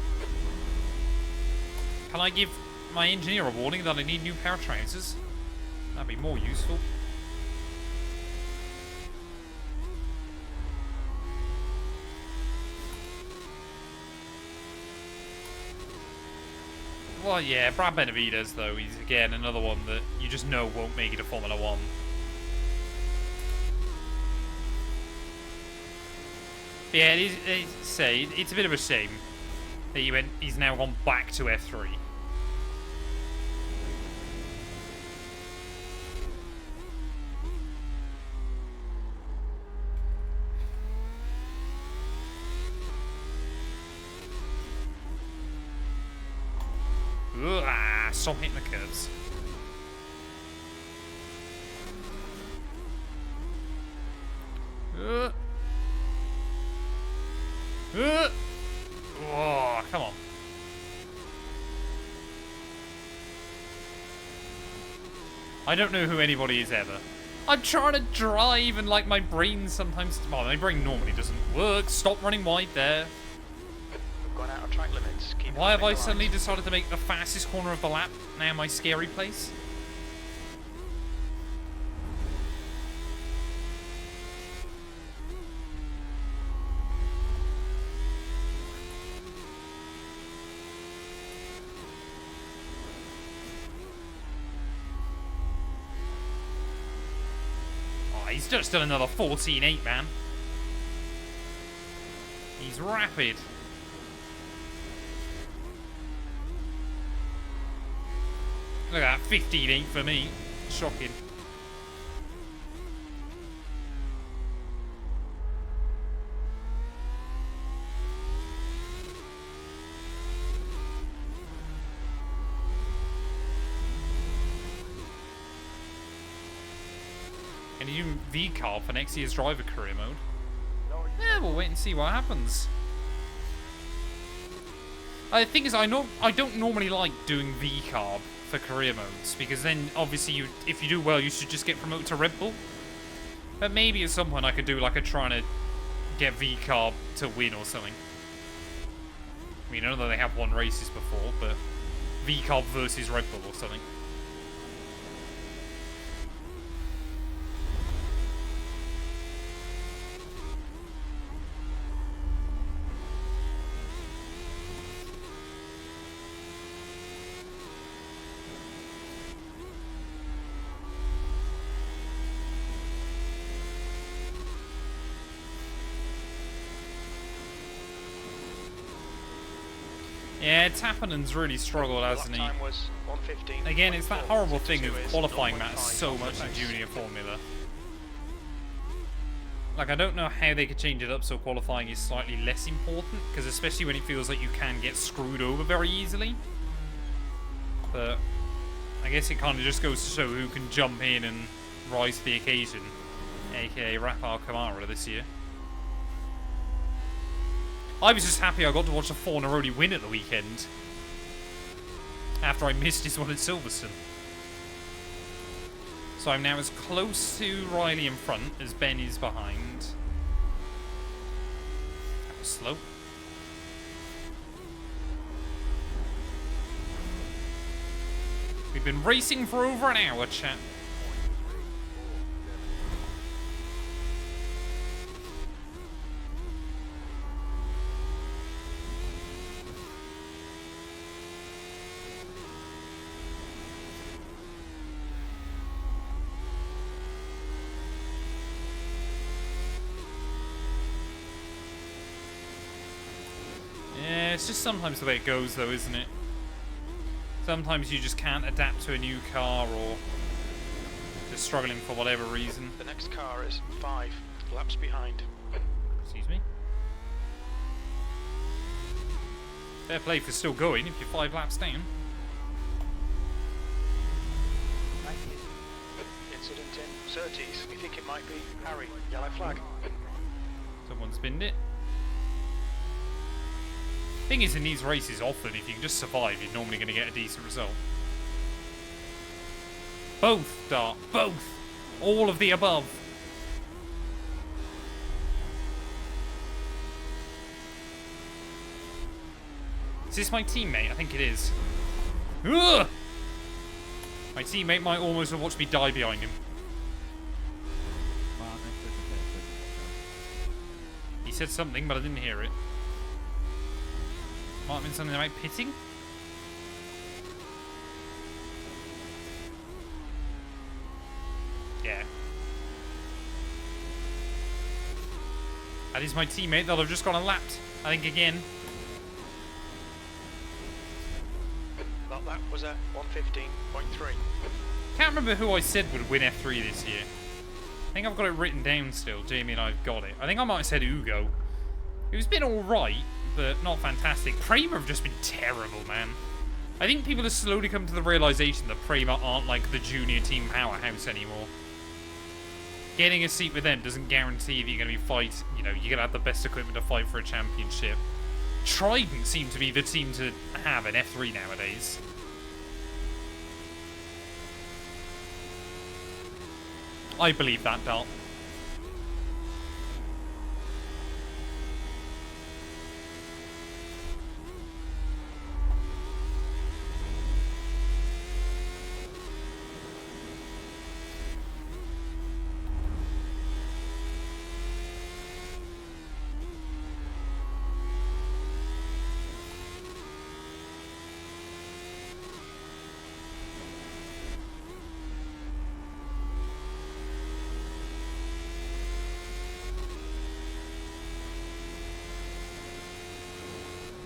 Can I give my engineer a warning that I need new power trousers? That'd be more useful. Well, yeah, Brad Benavides, though, he's again another one that you just know won't make it to Formula 1. But yeah, it's a bit of a shame that he's now gone back to F3. Ugh, stop hitting the curves. Oh, come on. I don't know who anybody is ever. I'm trying to drive and like my brain sometimes... Well, my brain normally doesn't work. Stop running wide there. We've gone out of track limits. Why have I suddenly decided to make the fastest corner of the lap now my scary place? Oh, he's just done another 14.8, man. He's rapid. Look at that, 15.8 for me. Shocking. Can you do V-carb for next year's driver career mode? Yeah, we'll wait and see what happens. The thing is, I don't normally like doing V-carb for career modes, because then obviously if you do well you should just get promoted to Red Bull. But maybe at some point I could do like a trying to get V-carb to win or something. I mean, I know that they have won races before, but V-carb versus Red Bull or something. Yeah, Tappanen's really struggled, hasn't he? Lap time was 1:15. Again, it's that horrible thing of 62 is qualifying matters 0.5 so off the much in pace. junior formula. Like, I don't know how they could change it up so qualifying is slightly less important, because especially when it feels like you can get screwed over very easily. But I guess it kind of just goes to show who can jump in and rise to the occasion, aka Rafael Kamara this year. I was just happy I got to watch a Fornaroli win at the weekend, after I missed his one at Silverstone. So I'm now as close to Riley in front as Ben is behind. That was slow. We've been racing for over an hour, chat. Yeah, it's just sometimes the way it goes though, isn't it? Sometimes you just can't adapt to a new car or just struggling for whatever reason. The next car is 5 laps behind. Excuse me. Fair play for still going if you're 5 laps down. Incident in Surtees. We think it might be Harry. Yellow flag. Someone spinned it. Thing is, in these races, often if you can just survive, you're normally going to get a decent result. Both, Dart. Both. All of the above. Is this my teammate? I think it is. Ugh! My teammate might almost have watched me die behind him. He said something, but I didn't hear it. Might have been something about pitting? Yeah. That is my teammate that I've just gone and lapped. I think again. That lap was at 1:15.3. Can't remember who I said would win F3 this year. I think I've got it written down still. Jamie and I've got it. I think I might have said Ugo. It's been alright, but not fantastic. Prema have just been terrible, man. I think people have slowly come to the realization that Prema aren't like the junior team powerhouse anymore. Getting a seat with them doesn't guarantee if you're going to be you're going to have the best equipment to fight for a championship. Trident seem to be the team to have in F3 nowadays. I believe that, Dal.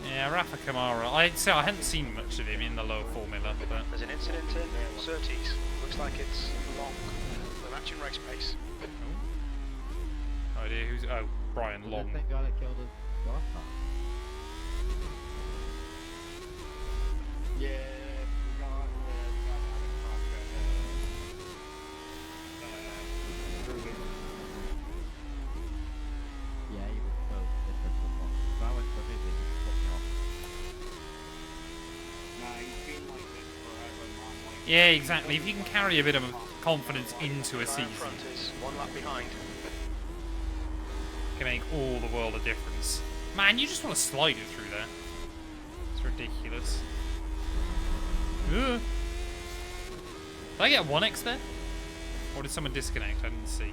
Yeah, Rafa Kamara. I'd say I hadn't seen much of him in the low formula, but There's an incident in Surtees. Looks like it's Long. We're matching race pace. no idea who's. Oh, Brian Long. Thank God it killed his last time. Yeah, we got yeah, he was so different from one. If I went for his, he just put me off. Nah, he's been like this forever, man. Like, Yeah, exactly. If you can carry a bit of confidence into a Guy season, in front is 1 lap behind. it can make all the world of difference. Man, you just want to slide it through there. It's ridiculous. Ugh. Did I get a 1x there? Or did someone disconnect? I didn't see.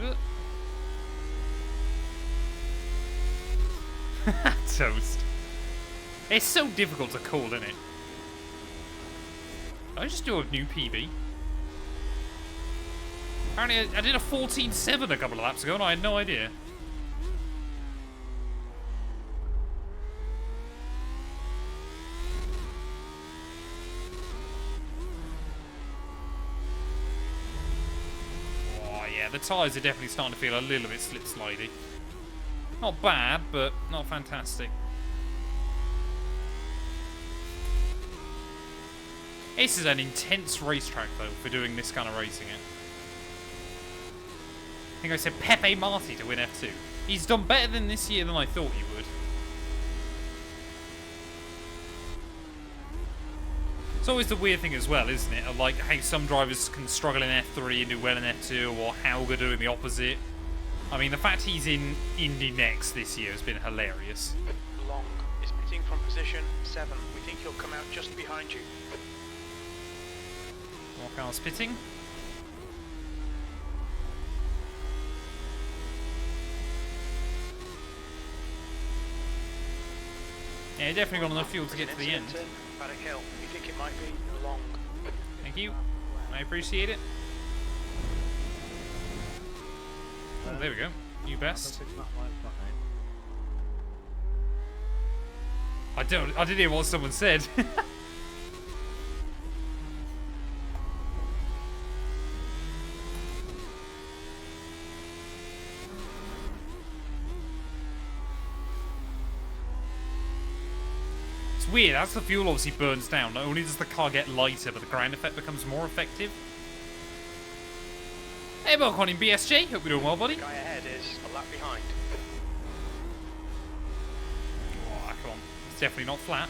Ugh. Toast. It's so difficult to call, isn't it? I just do a new PB. Apparently, I did a 14.7 a couple of laps ago, and I had no idea. Oh, yeah, the tyres are definitely starting to feel a little bit slip-slidey. Not bad, but not fantastic. This is an intense racetrack, though, for doing this kind of racing. I think I said Pepe Marti to win F2. He's done better than this year than I thought he would. It's always the weird thing as well, isn't it? Of like how some drivers can struggle in F3 and do well in F2, or Hauger doing the opposite. I mean, the fact he's in Indy next this year has been hilarious. Long is pitting from position 7. We think he'll come out just behind you. More cars pitting. Yeah, definitely got enough fuel to get to the end. Paddock Hill. We think it might be long. Thank you. I appreciate it. Oh, there we go. You best. I didn't hear what someone said. It's weird, as the fuel obviously burns down, not only does the car get lighter, but the ground effect becomes more effective. Hey, welcome in BSJ. Hope you're doing well, buddy. The guy ahead is a lap behind. Oh, come on. It's definitely not flat.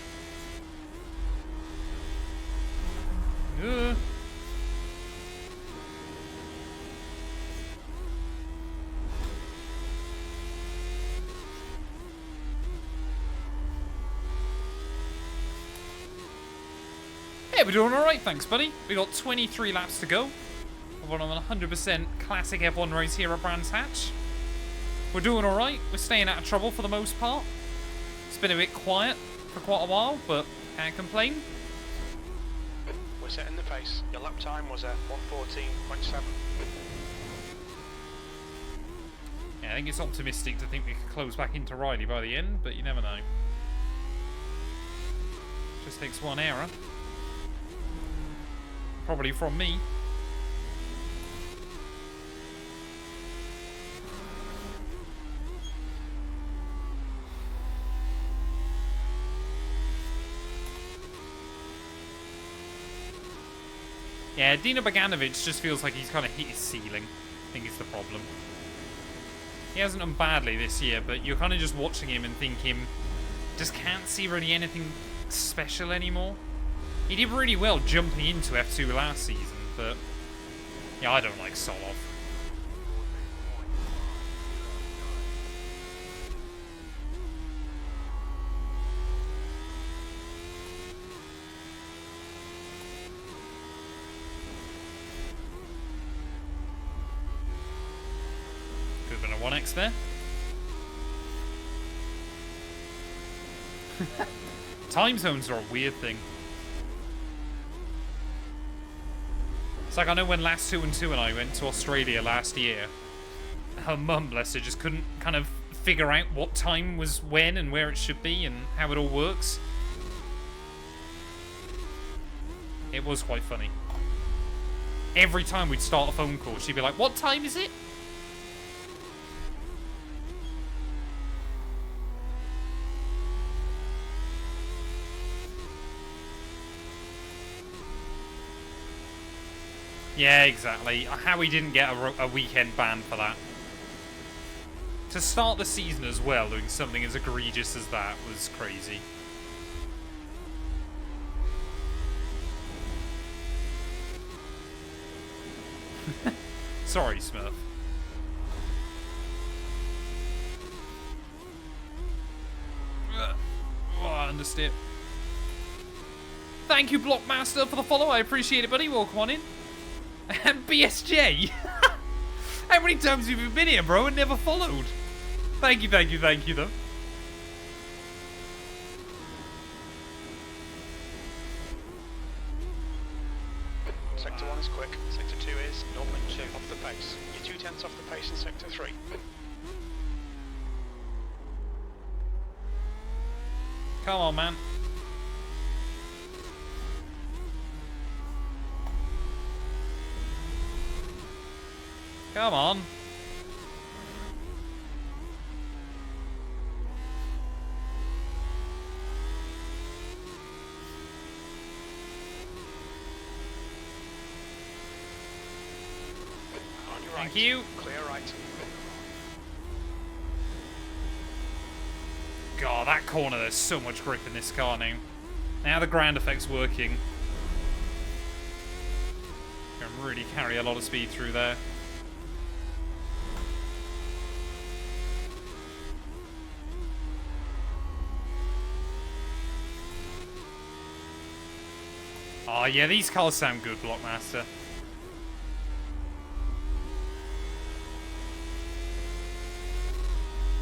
Yeah, we're doing alright, thanks, buddy. We got 23 laps to go. We're on a 100% classic F1 race here at Brands Hatch. We're doing alright. We're staying out of trouble for the most part. It's been a bit quiet for quite a while, but can't complain. We're setting the pace. Your lap time was at 1:14.7. Yeah, I think it's optimistic to think we could close back into Riley by the end, but you never know. Just takes one error. Probably from me. Yeah, Dino Bogdanovic just feels like he's kind of hit his ceiling. I think it's the problem. He hasn't done badly this year, but you're kind of just watching him and thinking, just can't see really anything special anymore. He did really well jumping into F2 last season, but yeah, I don't like Solov. Could have been a 1x there. Time zones are a weird thing. It's like, I know when Last 212 and I went to Australia last year, her mum, bless her, just couldn't kind of figure out what time was when and where it should be and how it all works. It was quite funny. Every time we'd start a phone call, she'd be like, "What time is it?" Yeah, exactly. How he didn't get a weekend ban for that. To start the season as well, doing something as egregious as that was crazy. Sorry, Smurf. Oh, I understand. Thank you, Blockmaster, for the follow. I appreciate it, buddy. Welcome on in. And BSJ. How many times have you been here, bro, and never followed? Thank you, though. Sector 1 is quick. Sector 2 is 0.2 off the pace. You're 2/10 off the pace in Sector 3. Come on, man. Come on. On your Thank right. you. Clear right. God, that corner, there's so much grip in this car now. Now the ground effect's working. Can really carry a lot of speed through there. Oh yeah, these cars sound good, Blockmaster.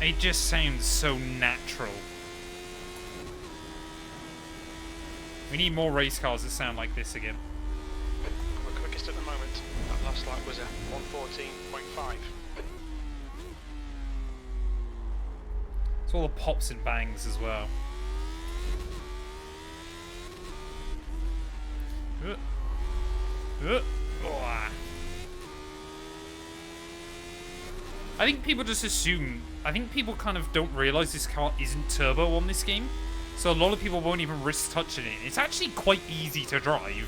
It just sounds so natural. We need more race cars that sound like this again. We're quickest at the moment. That last lap was a 1:14.5. It's all the pops and bangs as well. Oh. I think people just assume... I think people kind of don't realise this car isn't turbo on this game. So a lot of people won't even risk touching it. It's actually quite easy to drive.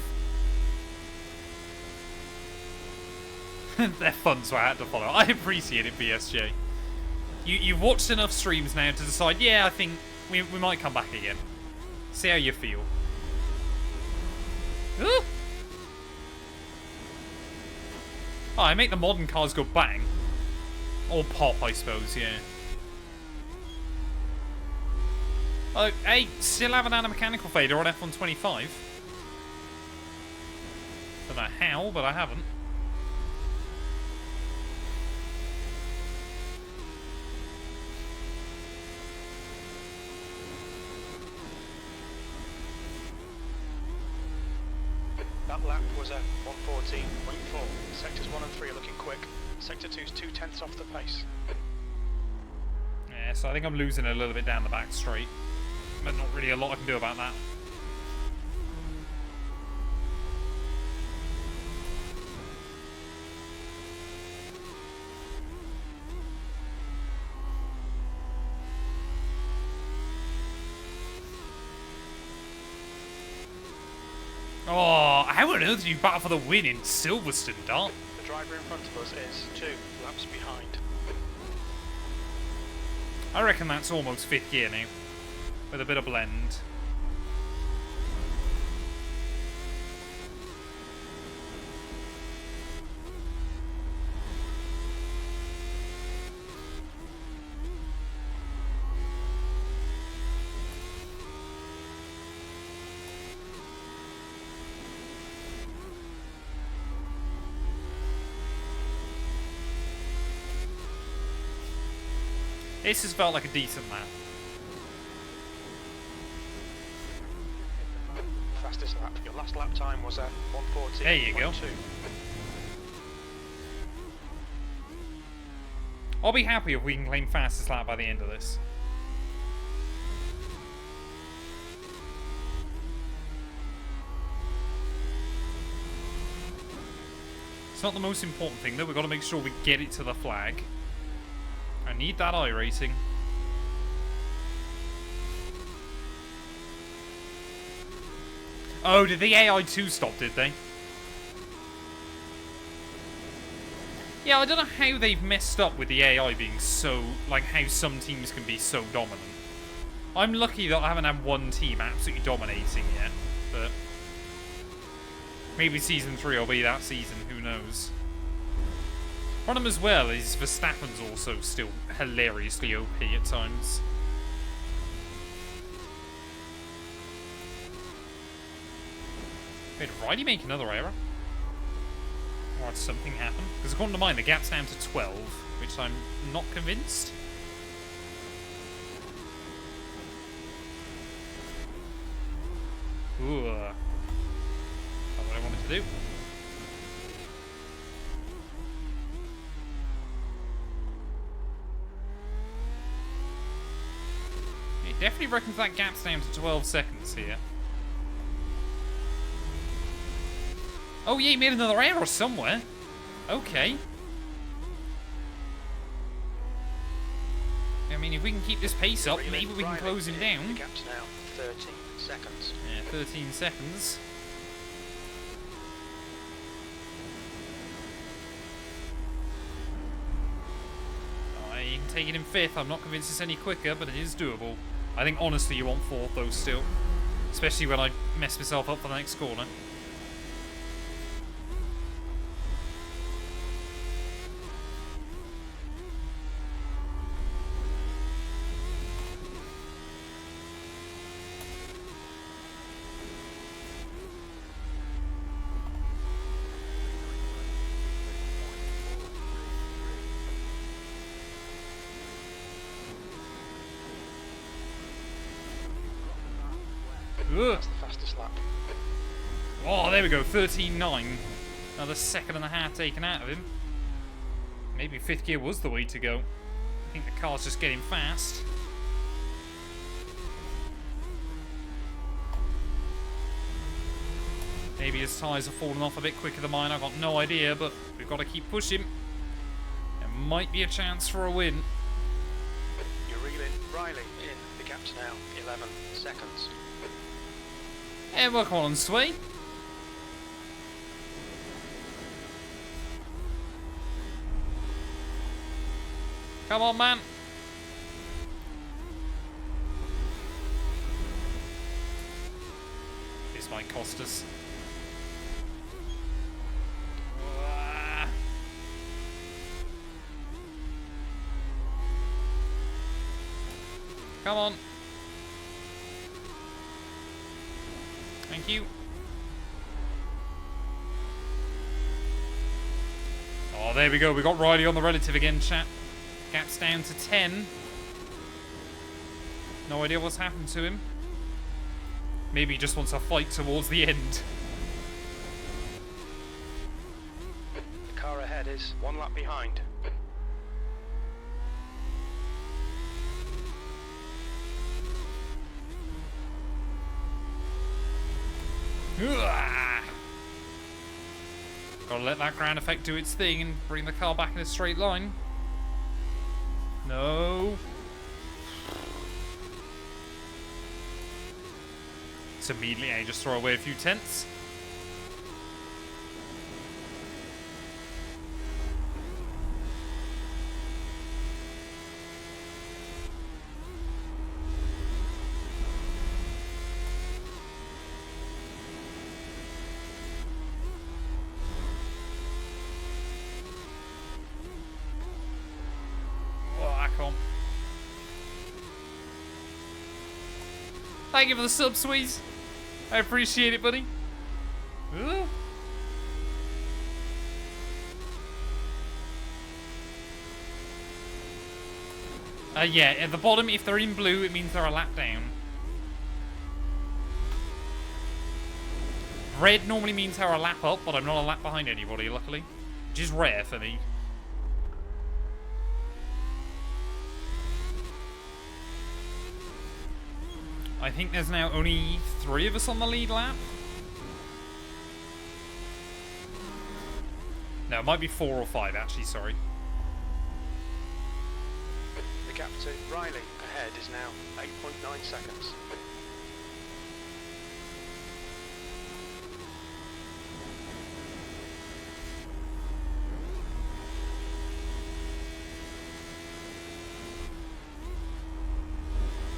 They're fun, so I had to follow. I appreciate it, BSJ. You've watched enough streams now to decide, yeah, I think we might come back again. See how you feel. Ooh. Oh, I make the modern cars go bang. Or pop, I suppose, yeah. Oh, hey, still haven't had a mechanical failure on F125. Don't know how, but I haven't. That lap was a 1:14.4. Sectors 1 and 3 are looking quick. Sector 2 is 2/10 off the pace. Yeah, so I think I'm losing a little bit down the back straight. But not really a lot I can do about that. Oh, how on earth do you battle for the win in Silverstone, Dart? The driver in front of us is 2 laps behind. I reckon that's almost 5th gear now. With a bit of blend. This has felt like a decent lap. Fastest lap. Your last lap time was a 1:14.2. There you go. I'll be happy if we can claim fastest lap by the end of this. It's not the most important thing though, we've got to make sure we get it to the flag. I need that iRacing. Oh, did the AI2 stop, did they? Yeah, I don't know how they've messed up with the AI being so... like, how some teams can be so dominant. I'm lucky that I haven't had one team absolutely dominating yet, but... maybe Season 3 will be that season, who knows. Problem as well is Verstappen's also still hilariously OP at times. Wait, did Riley make another error? Or did something happen? Because according to mine, the gap's down to 12, which I'm not convinced. Ooh. That's what I wanted to do. definitely reckon that gap's down to 12 seconds here. Oh yeah, he made another error somewhere. Okay. I mean, if we can keep this pace up, maybe we can close him down. The gap's now 13 seconds. Yeah, 13 seconds. I can take it in 5th. I'm not convinced it's any quicker, but it is doable. I think, honestly, you want 4th, though, still. Especially when I mess myself up for the next corner. That's the fastest lap. Oh, there we go, 13.9. Another 1.5 taken out of him. Maybe 5th gear was the way to go. I think the car's just getting fast. Maybe his tyres have fallen off a bit quicker than mine, I've got no idea, but we've got to keep pushing. There might be a chance for a win. You're reeling Riley in. The gap's now 11 seconds. And we're on Sway. Come on, man. This might cost us. Come on. Thank you. Oh, there we go. We got Riley on the relative again, chat. Gap's down to 10. No idea what's happened to him. Maybe he just wants a fight towards the end. The car ahead is 1 lap behind. Gotta let that ground effect do its thing and bring the car back in a straight line. No. So immediately I just throw away a few tenths. Thank you for the sub, Squeeze. I appreciate it, buddy. Ooh. Yeah, at the bottom, if they're in blue, it means they're a lap down. Red normally means they're a lap up, but I'm not a lap behind anybody, luckily. Which is rare for me. I think there's now only 3 of us on the lead lap. No, it might be 4 or 5 actually, sorry. The gap to Riley ahead is now 8.9 seconds.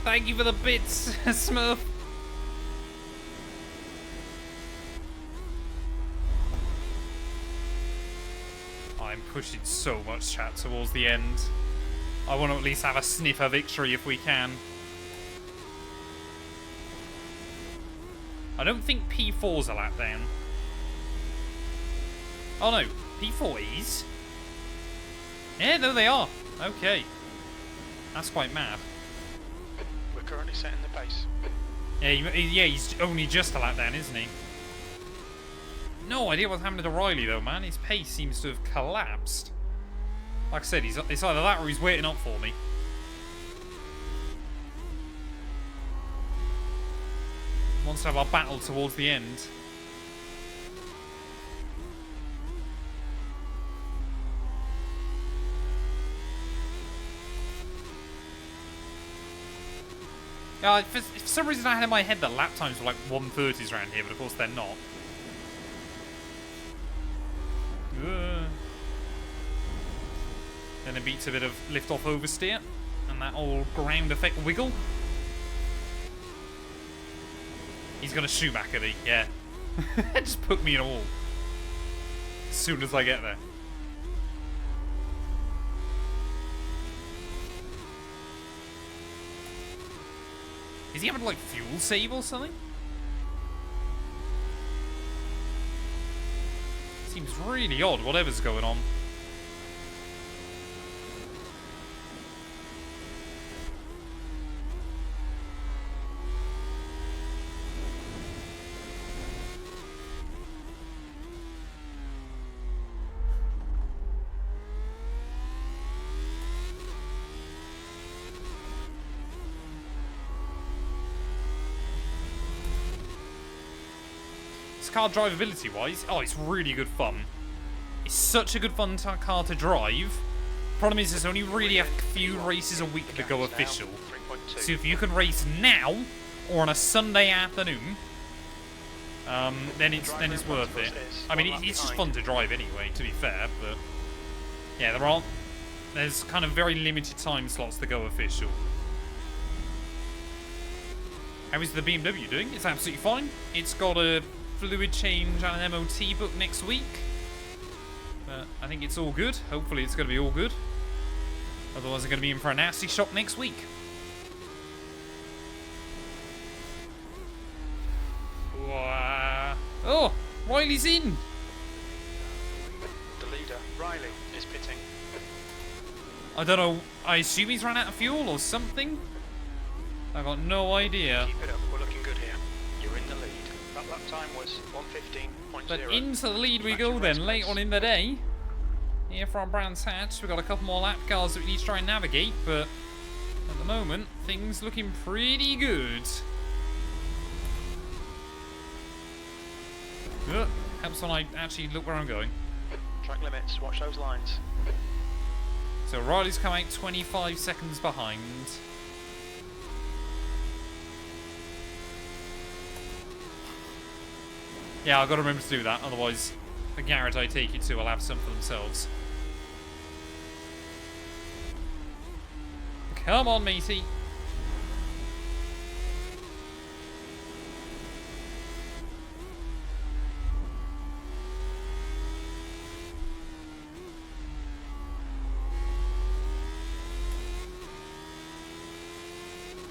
Thank you for the bits, Smurf. I'm pushing so much, chat, towards the end. I want to at least have a sniff of victory if we can. I don't think P4's a lap down. Oh no, P4 is? Yeah, no they are. Okay. That's quite mad. We're currently setting the pace. Yeah, he's only just a lap down, isn't he? No idea what's happened to Riley, though, man. His pace seems to have collapsed. Like I said, it's either that or he's waiting up for me. wants to have our battle towards the end. For some reason I had in my head that lap times were like 1:30s around here, but of course they're not. Then it beats a bit of lift-off oversteer, and that old ground effect wiggle. He's gonna Schumacher me, yeah. Just put me in a wall. As soon as I get there. Is he having like fuel save or something? Seems really odd, whatever's going on. Car drivability wise, oh, it's really good fun. It's such a good fun car to drive. Problem is there's only really a few races a week that go official. So if you can race now or on a Sunday afternoon, then it's worth it. I mean, it's just fun to drive anyway, to be fair, but yeah, there's kind of very limited time slots to go official. How is the BMW doing? It's absolutely fine. It's got a fluid change and an MOT book next week. But I think it's all good. Hopefully it's going to be all good. Otherwise I'm going to be in for a nasty shock next week. Wow. Oh, Riley's in. The leader, Riley, is pitting. I don't know. I assume he's run out of fuel or something. I've got no idea. Keep it up. We're looking good here. You're in the lead. That lap time was 1:15.0. But into the lead we go then, late on in the day. Here from Brands Hatch, we've got a couple more lap cars that we need to try and navigate, but at the moment, things looking pretty good. Helps when I actually look where I'm going. Track limits, watch those lines. So Riley's come out 25 seconds behind. Yeah, I've got to remember to do that, otherwise the garage I take you to will have some for themselves. Come on, matey.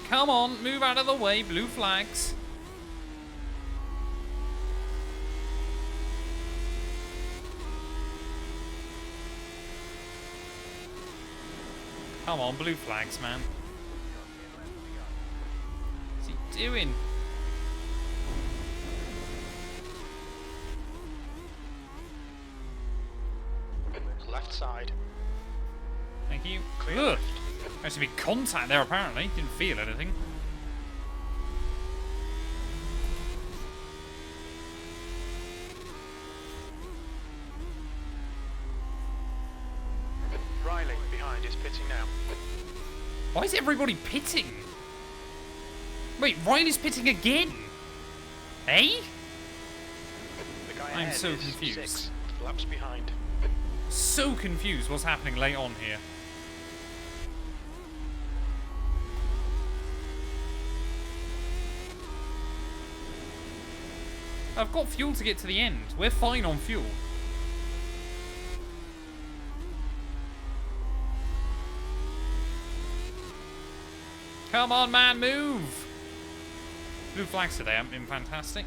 Come on, move out of the way, blue flags. Come on, blue flags, man. What's he doing? Left side. Thank you. Clear Ugh. left. There's to be contact there, apparently. Didn't feel anything. Riley behind is pitting now. Why is everybody pitting? Wait, Riley's pitting again? Eh? The guy I'm ahead so is confused. 6 laps behind. So confused what's happening late on here. I've got fuel to get to the end. We're fine on fuel. Come on, man, move! Blue flags today haven't been fantastic.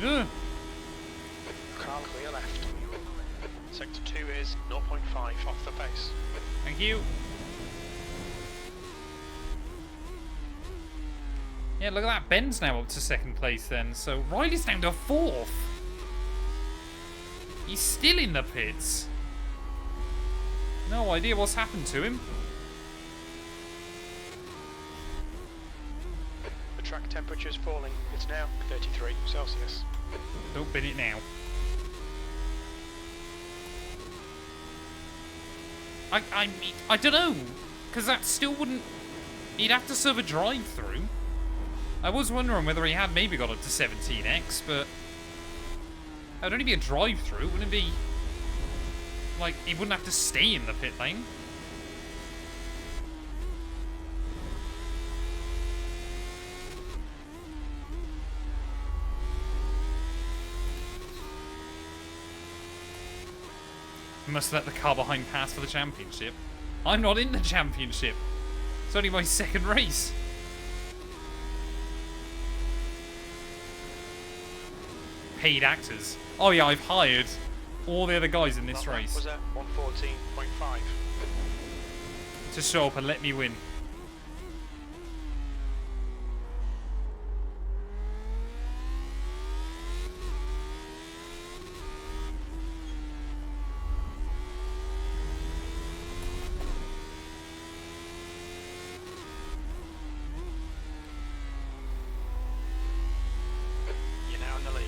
Ugh. Car clear left. Sector 2 is 0.5 off the pace. Thank you. Yeah, look at that. Ben's now up to second place then. So Riley's down to fourth. He's still in the pits. No idea what's happened to him. The track temperature is falling. It's now 33 Celsius. Don't bin it now. I don't know, because that still wouldn't... He'd have to serve a drive-through. I was wondering whether he had maybe got up to 17x, but... It'd only be a drive-through, wouldn't it be... Like, he wouldn't have to stay in the pit lane. Must let the car behind pass for the championship. I'm not in the championship. It's only my second race. Paid actors. Oh yeah, I've hired all the other guys in this race Was at 114.5. to show up and let me win. You're now in the lead.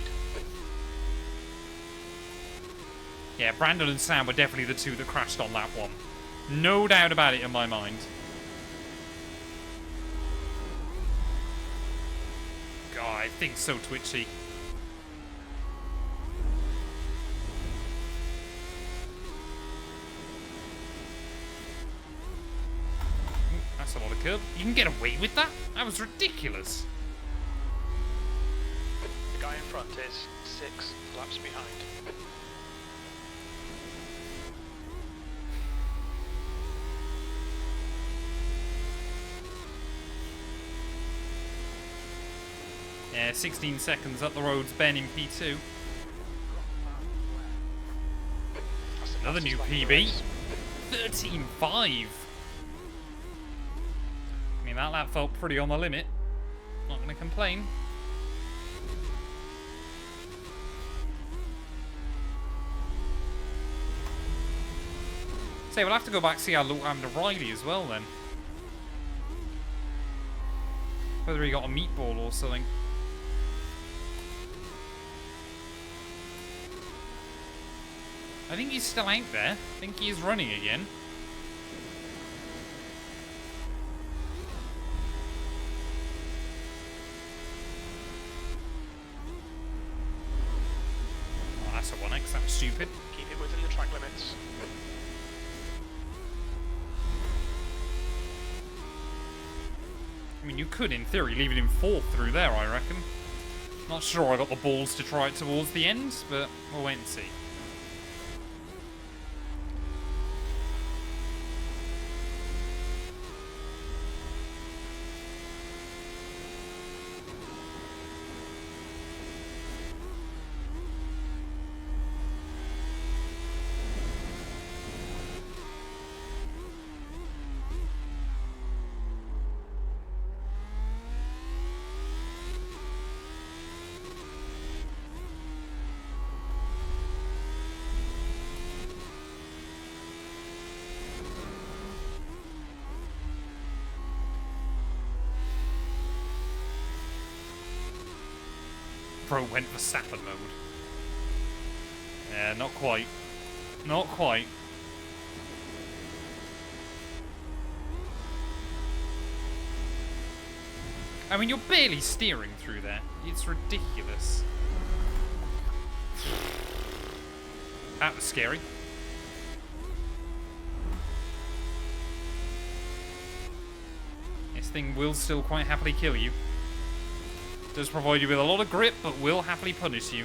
Yeah, Brandon and Sam were definitely the two that crashed on that one. No doubt about it in my mind. God, I think so twitchy. Ooh, that's a lot of curb. You can get away with that? That was ridiculous. The guy in front is 6 laps behind. Yeah, 16 seconds up the road's Ben in P2. That's the Another fastest new lap of the PB. race. 13.5. I mean, that lap felt pretty on the limit. Not going to complain. Say, we'll have to go back see how low happened to Riley as well then. Whether he got a meatball or something. I think he's still out there. I think he is running again. Oh, that's a 1x. That was stupid. Keep it within the track limits. I mean, you could, in theory, leave it in 4th through there, I reckon. Not sure I got the balls to try it towards the end, but we'll wait and see. Bro went for Verstappen mode. Yeah, not quite. Not quite. I mean, you're barely steering through there. It's ridiculous. That was scary. This thing will still quite happily kill you. Does provide you with a lot of grip, but will happily punish you.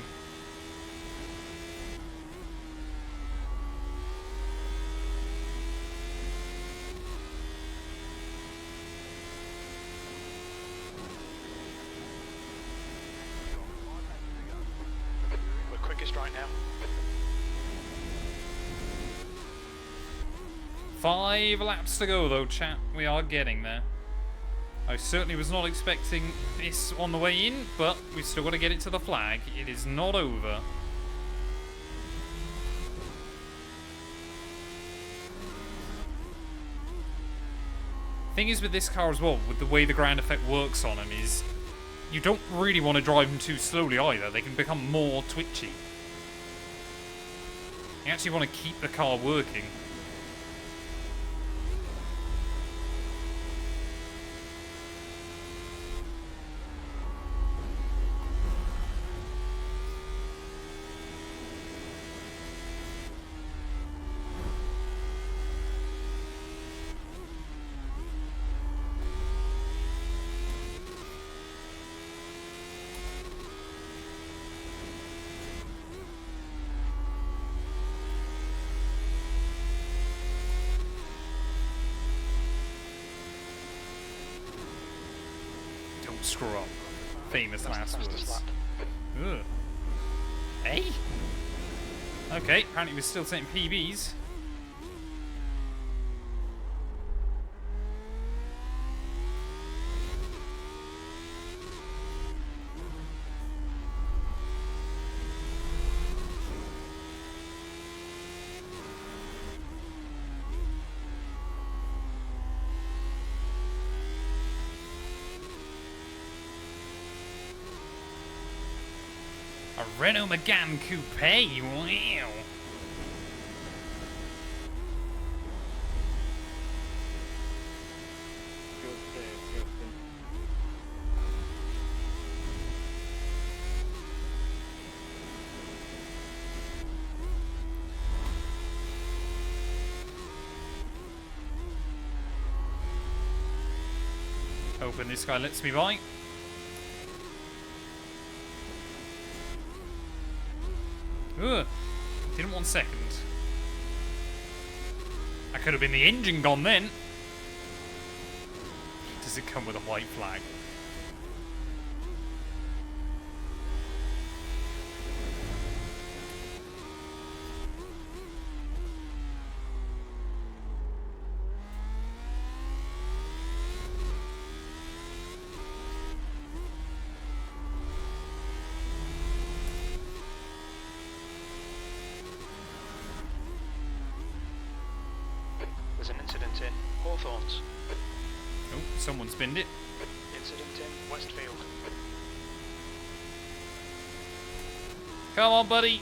We're quickest right now. 5 laps to go though, chat. We are getting there. I certainly was not expecting this on the way in, but we've still got to get it to the flag. It is not over. Thing is with this car as well, with the way the ground effect works on them, is you don't really want to drive them too slowly either. They can become more twitchy. You actually want to keep the car working. Screw up. Famous last words. Ugh. Hey? Okay, apparently we're still setting PBs. A Renault Megane Coupe, wow. Good save, good save. Hoping this guy lets me by. Ugh. Didn't want second. That could have been the engine gone then. Does it come with a white flag? There's an incident in Hawthorns. Oh, someone's binned it. Incident in Westfield. Come on, buddy.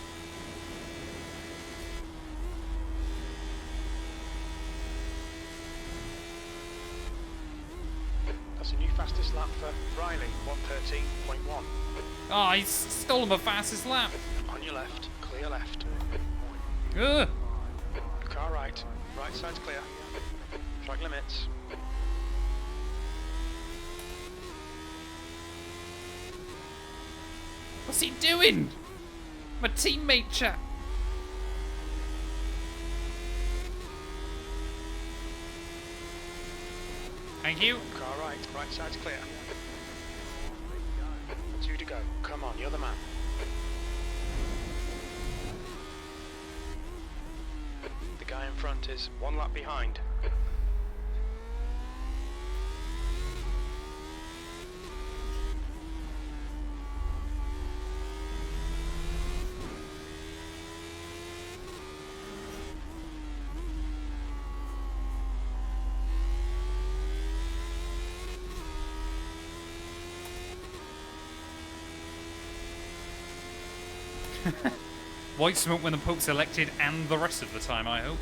That's a new fastest lap for Riley, 1:13.1. Oh, he's stolen my fastest lap. On your left, clear left. Ugh. Car right, right side's clear. Track limits. What's he doing? My teammate chap. Thank you. Car right, right side's clear. 2 to go. Come on, you're the man. The guy in front is 1 lap behind. White smoke when the Pope's elected and the rest of the time, I hope.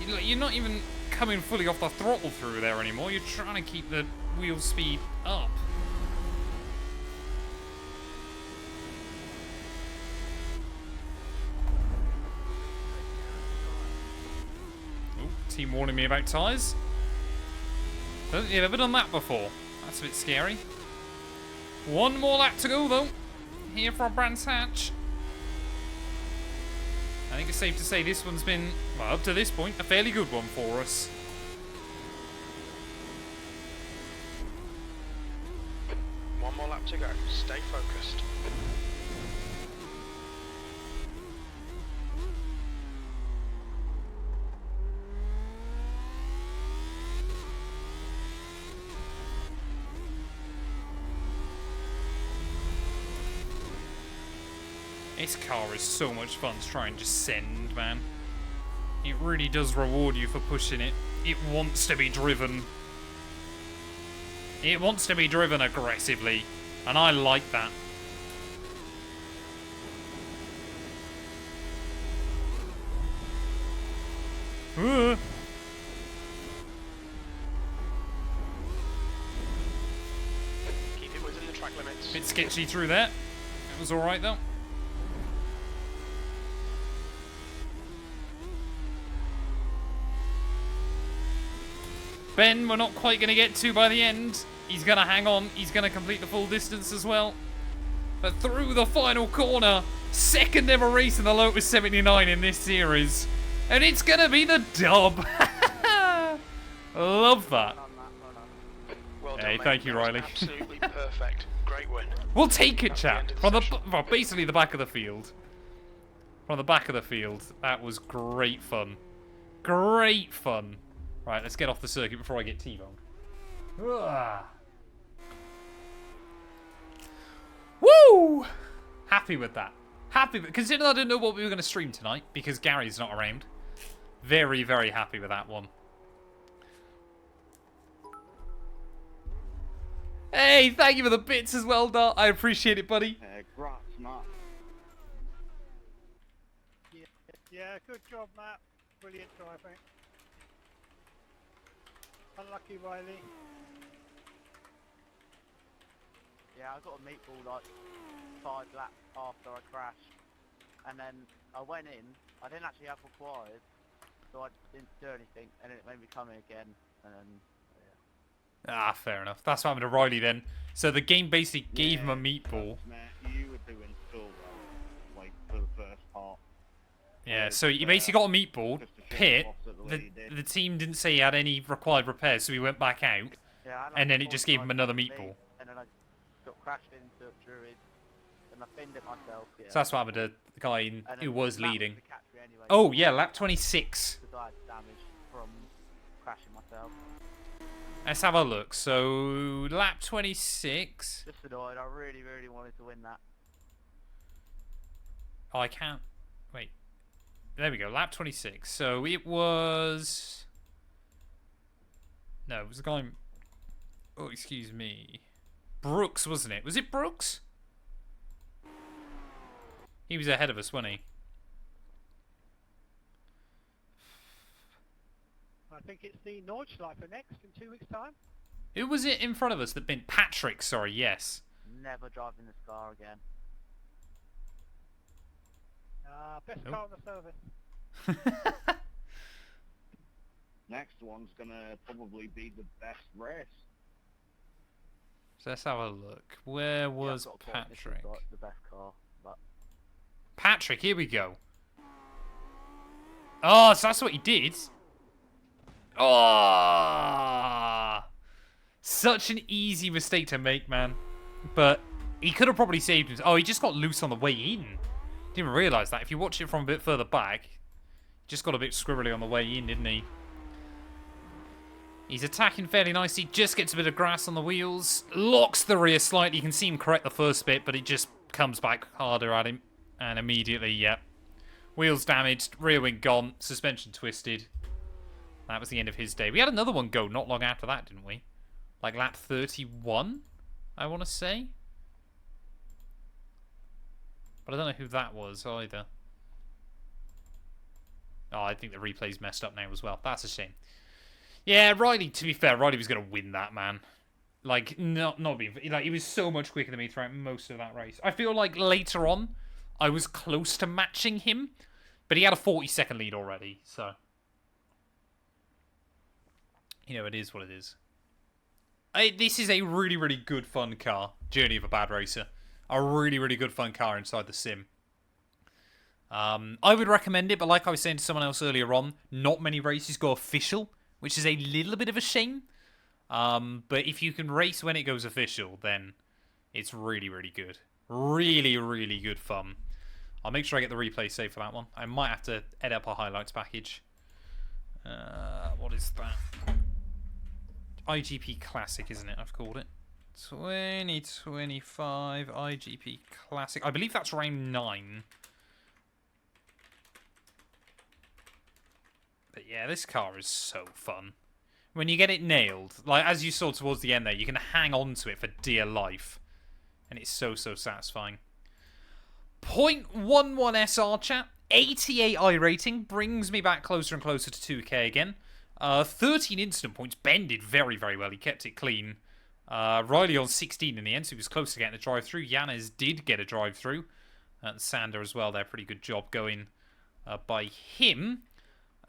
You're not even coming fully off the throttle through there anymore. You're trying to keep the wheel speed up. Oh, team warning me about tyres. Don't think you've ever done that before. That's a bit scary. 1 more lap to go, though. Here from Brands Hatch. I think it's safe to say this one's been, well, up to this point, a fairly good one for us. One more lap to go. Stay focused. This car is so much fun to try and just send, man. It really does reward you for pushing it. It wants to be driven. It wants to be driven aggressively, and I like that. Ooh. Keep it within the track limits. Bit sketchy through there. It was alright though. Ben, we're not quite going to get to by the end. He's going to hang on. He's going to complete the full distance as well. But through the final corner, second ever race in the Lotus 79 in this series. And it's going to be the dub. Love that. Well done, Hey, mate. thank you, That was Riley. Absolutely perfect. Great win. We'll take it, That's the chap. end of From the the, session. well, basically the back of the field. From the back of the field. That was great fun. Great fun. Right, let's get off the circuit before I get T-boned. Woo! Happy with that. Happy with, considering I didn't know what we were going to stream tonight because Gary's not around. Very, very happy with that one. Hey, thank you for the bits as well, Dart. I appreciate it, buddy. Grats, Matt. Yeah, good job, Matt. Brilliant driving. Unlucky, Riley. Yeah, I got a meatball like 5 laps after I crashed, and then I went in. I didn't actually have required, so I didn't do anything, and it made me come in again, and then Ah, fair enough. That's what happened to Riley then. So the game basically gave him a meatball. Matt, you were doing so well, like, for the first part. Yeah, so he basically got a meatball, Just to show pit. off that the way he did. The team didn't say he had any required repairs, so he went back out. yeah. And then it just gave him another meatball. And then I got crashed into a druid, and I finned it myself. Yeah. So that's what happened to the guy And then who was Matt leading. to catch me anyway, Oh, yeah, lap 26. because I had damage from crashing myself. Let's have a look. So, lap 26. Just annoyed. I really, really wanted to win that. Oh, I can't. Wait. There we go. Lap 26. So it was. No, it was a guy. Oh, excuse me. Brooks, wasn't it? Was it Brooks? He was ahead of us, wasn't he? I think it's the Nordschleifer next in 2 weeks' time. Who was it in front of us that been Patrick? Sorry, yes. Never driving this car again. Best Nope. car on the service. Next one's gonna probably be the best race. So let's have a look. Where was Yeah, I've got a point. This is, Patrick? like, the best car, but Patrick, here we go. Oh, so that's what he did. Oh, such an easy mistake to make, man. But he could have probably saved him. Oh, he just got loose on the way in. Didn't even realise that. If you watch it from a bit further back, just got a bit scribbly on the way in, didn't he? He's attacking fairly nicely. Just gets a bit of grass on the wheels. Locks the rear slightly. You can see him correct the first bit, but it just comes back harder at him. And immediately, yep. Wheels damaged. Rear wing gone. Suspension twisted. That was the end of his day. We had another one go not long after that, didn't we? Like lap 31, I want to say. But I don't know who that was either. Oh, I think the replay's messed up now as well. That's a shame. Yeah, Riley, to be fair, Riley was going to win that, man. Like, not being... Like, he was so much quicker than me throughout most of that race. I feel like later on, I was close to matching him. But he had a 40-second lead already, so... You know, it is what it is. This is a really, really good fun car. Journey of a Bad Racer. A really, really good fun car inside the sim. I would recommend it, but like I was saying to someone else earlier on, not many races go official, which is a little bit of a shame. But if you can race when it goes official, then it's really, really good. Really, really good fun. I'll make sure I get the replay saved for that one. I might have to edit up a highlights package. What is that? iGP Classic, isn't it? I've called it. 2025 iGP Classic. I believe that's round 9. But yeah, this car is so fun. when you get it nailed, like as you saw towards the end there, you can hang on to it for dear life. And it's so, so satisfying. 0.11 SR chat. 88 iRating brings me back closer and closer to 2k again. 13 incident points. Ben did very, very well. He kept it clean. Riley on 16 in the end, so he was close to getting a drive-through. Yanez did get a drive-through. And Sander as well there. Pretty good job going by him.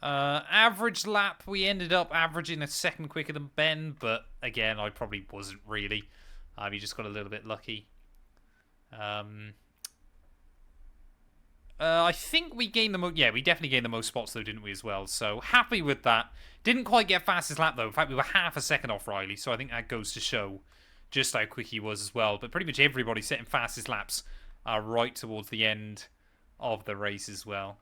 Average lap, we ended up averaging a second quicker than Ben, but again, I probably wasn't really. He just got a little bit lucky. I think we gained the most. Yeah, we definitely gained the most spots though, didn't we, as well? So happy with that. Didn't quite get fastest lap though. In fact, we were half a second off Riley, so I think that goes to show just how quick he was as well. But pretty much everybody setting fastest laps right towards the end of the race as well.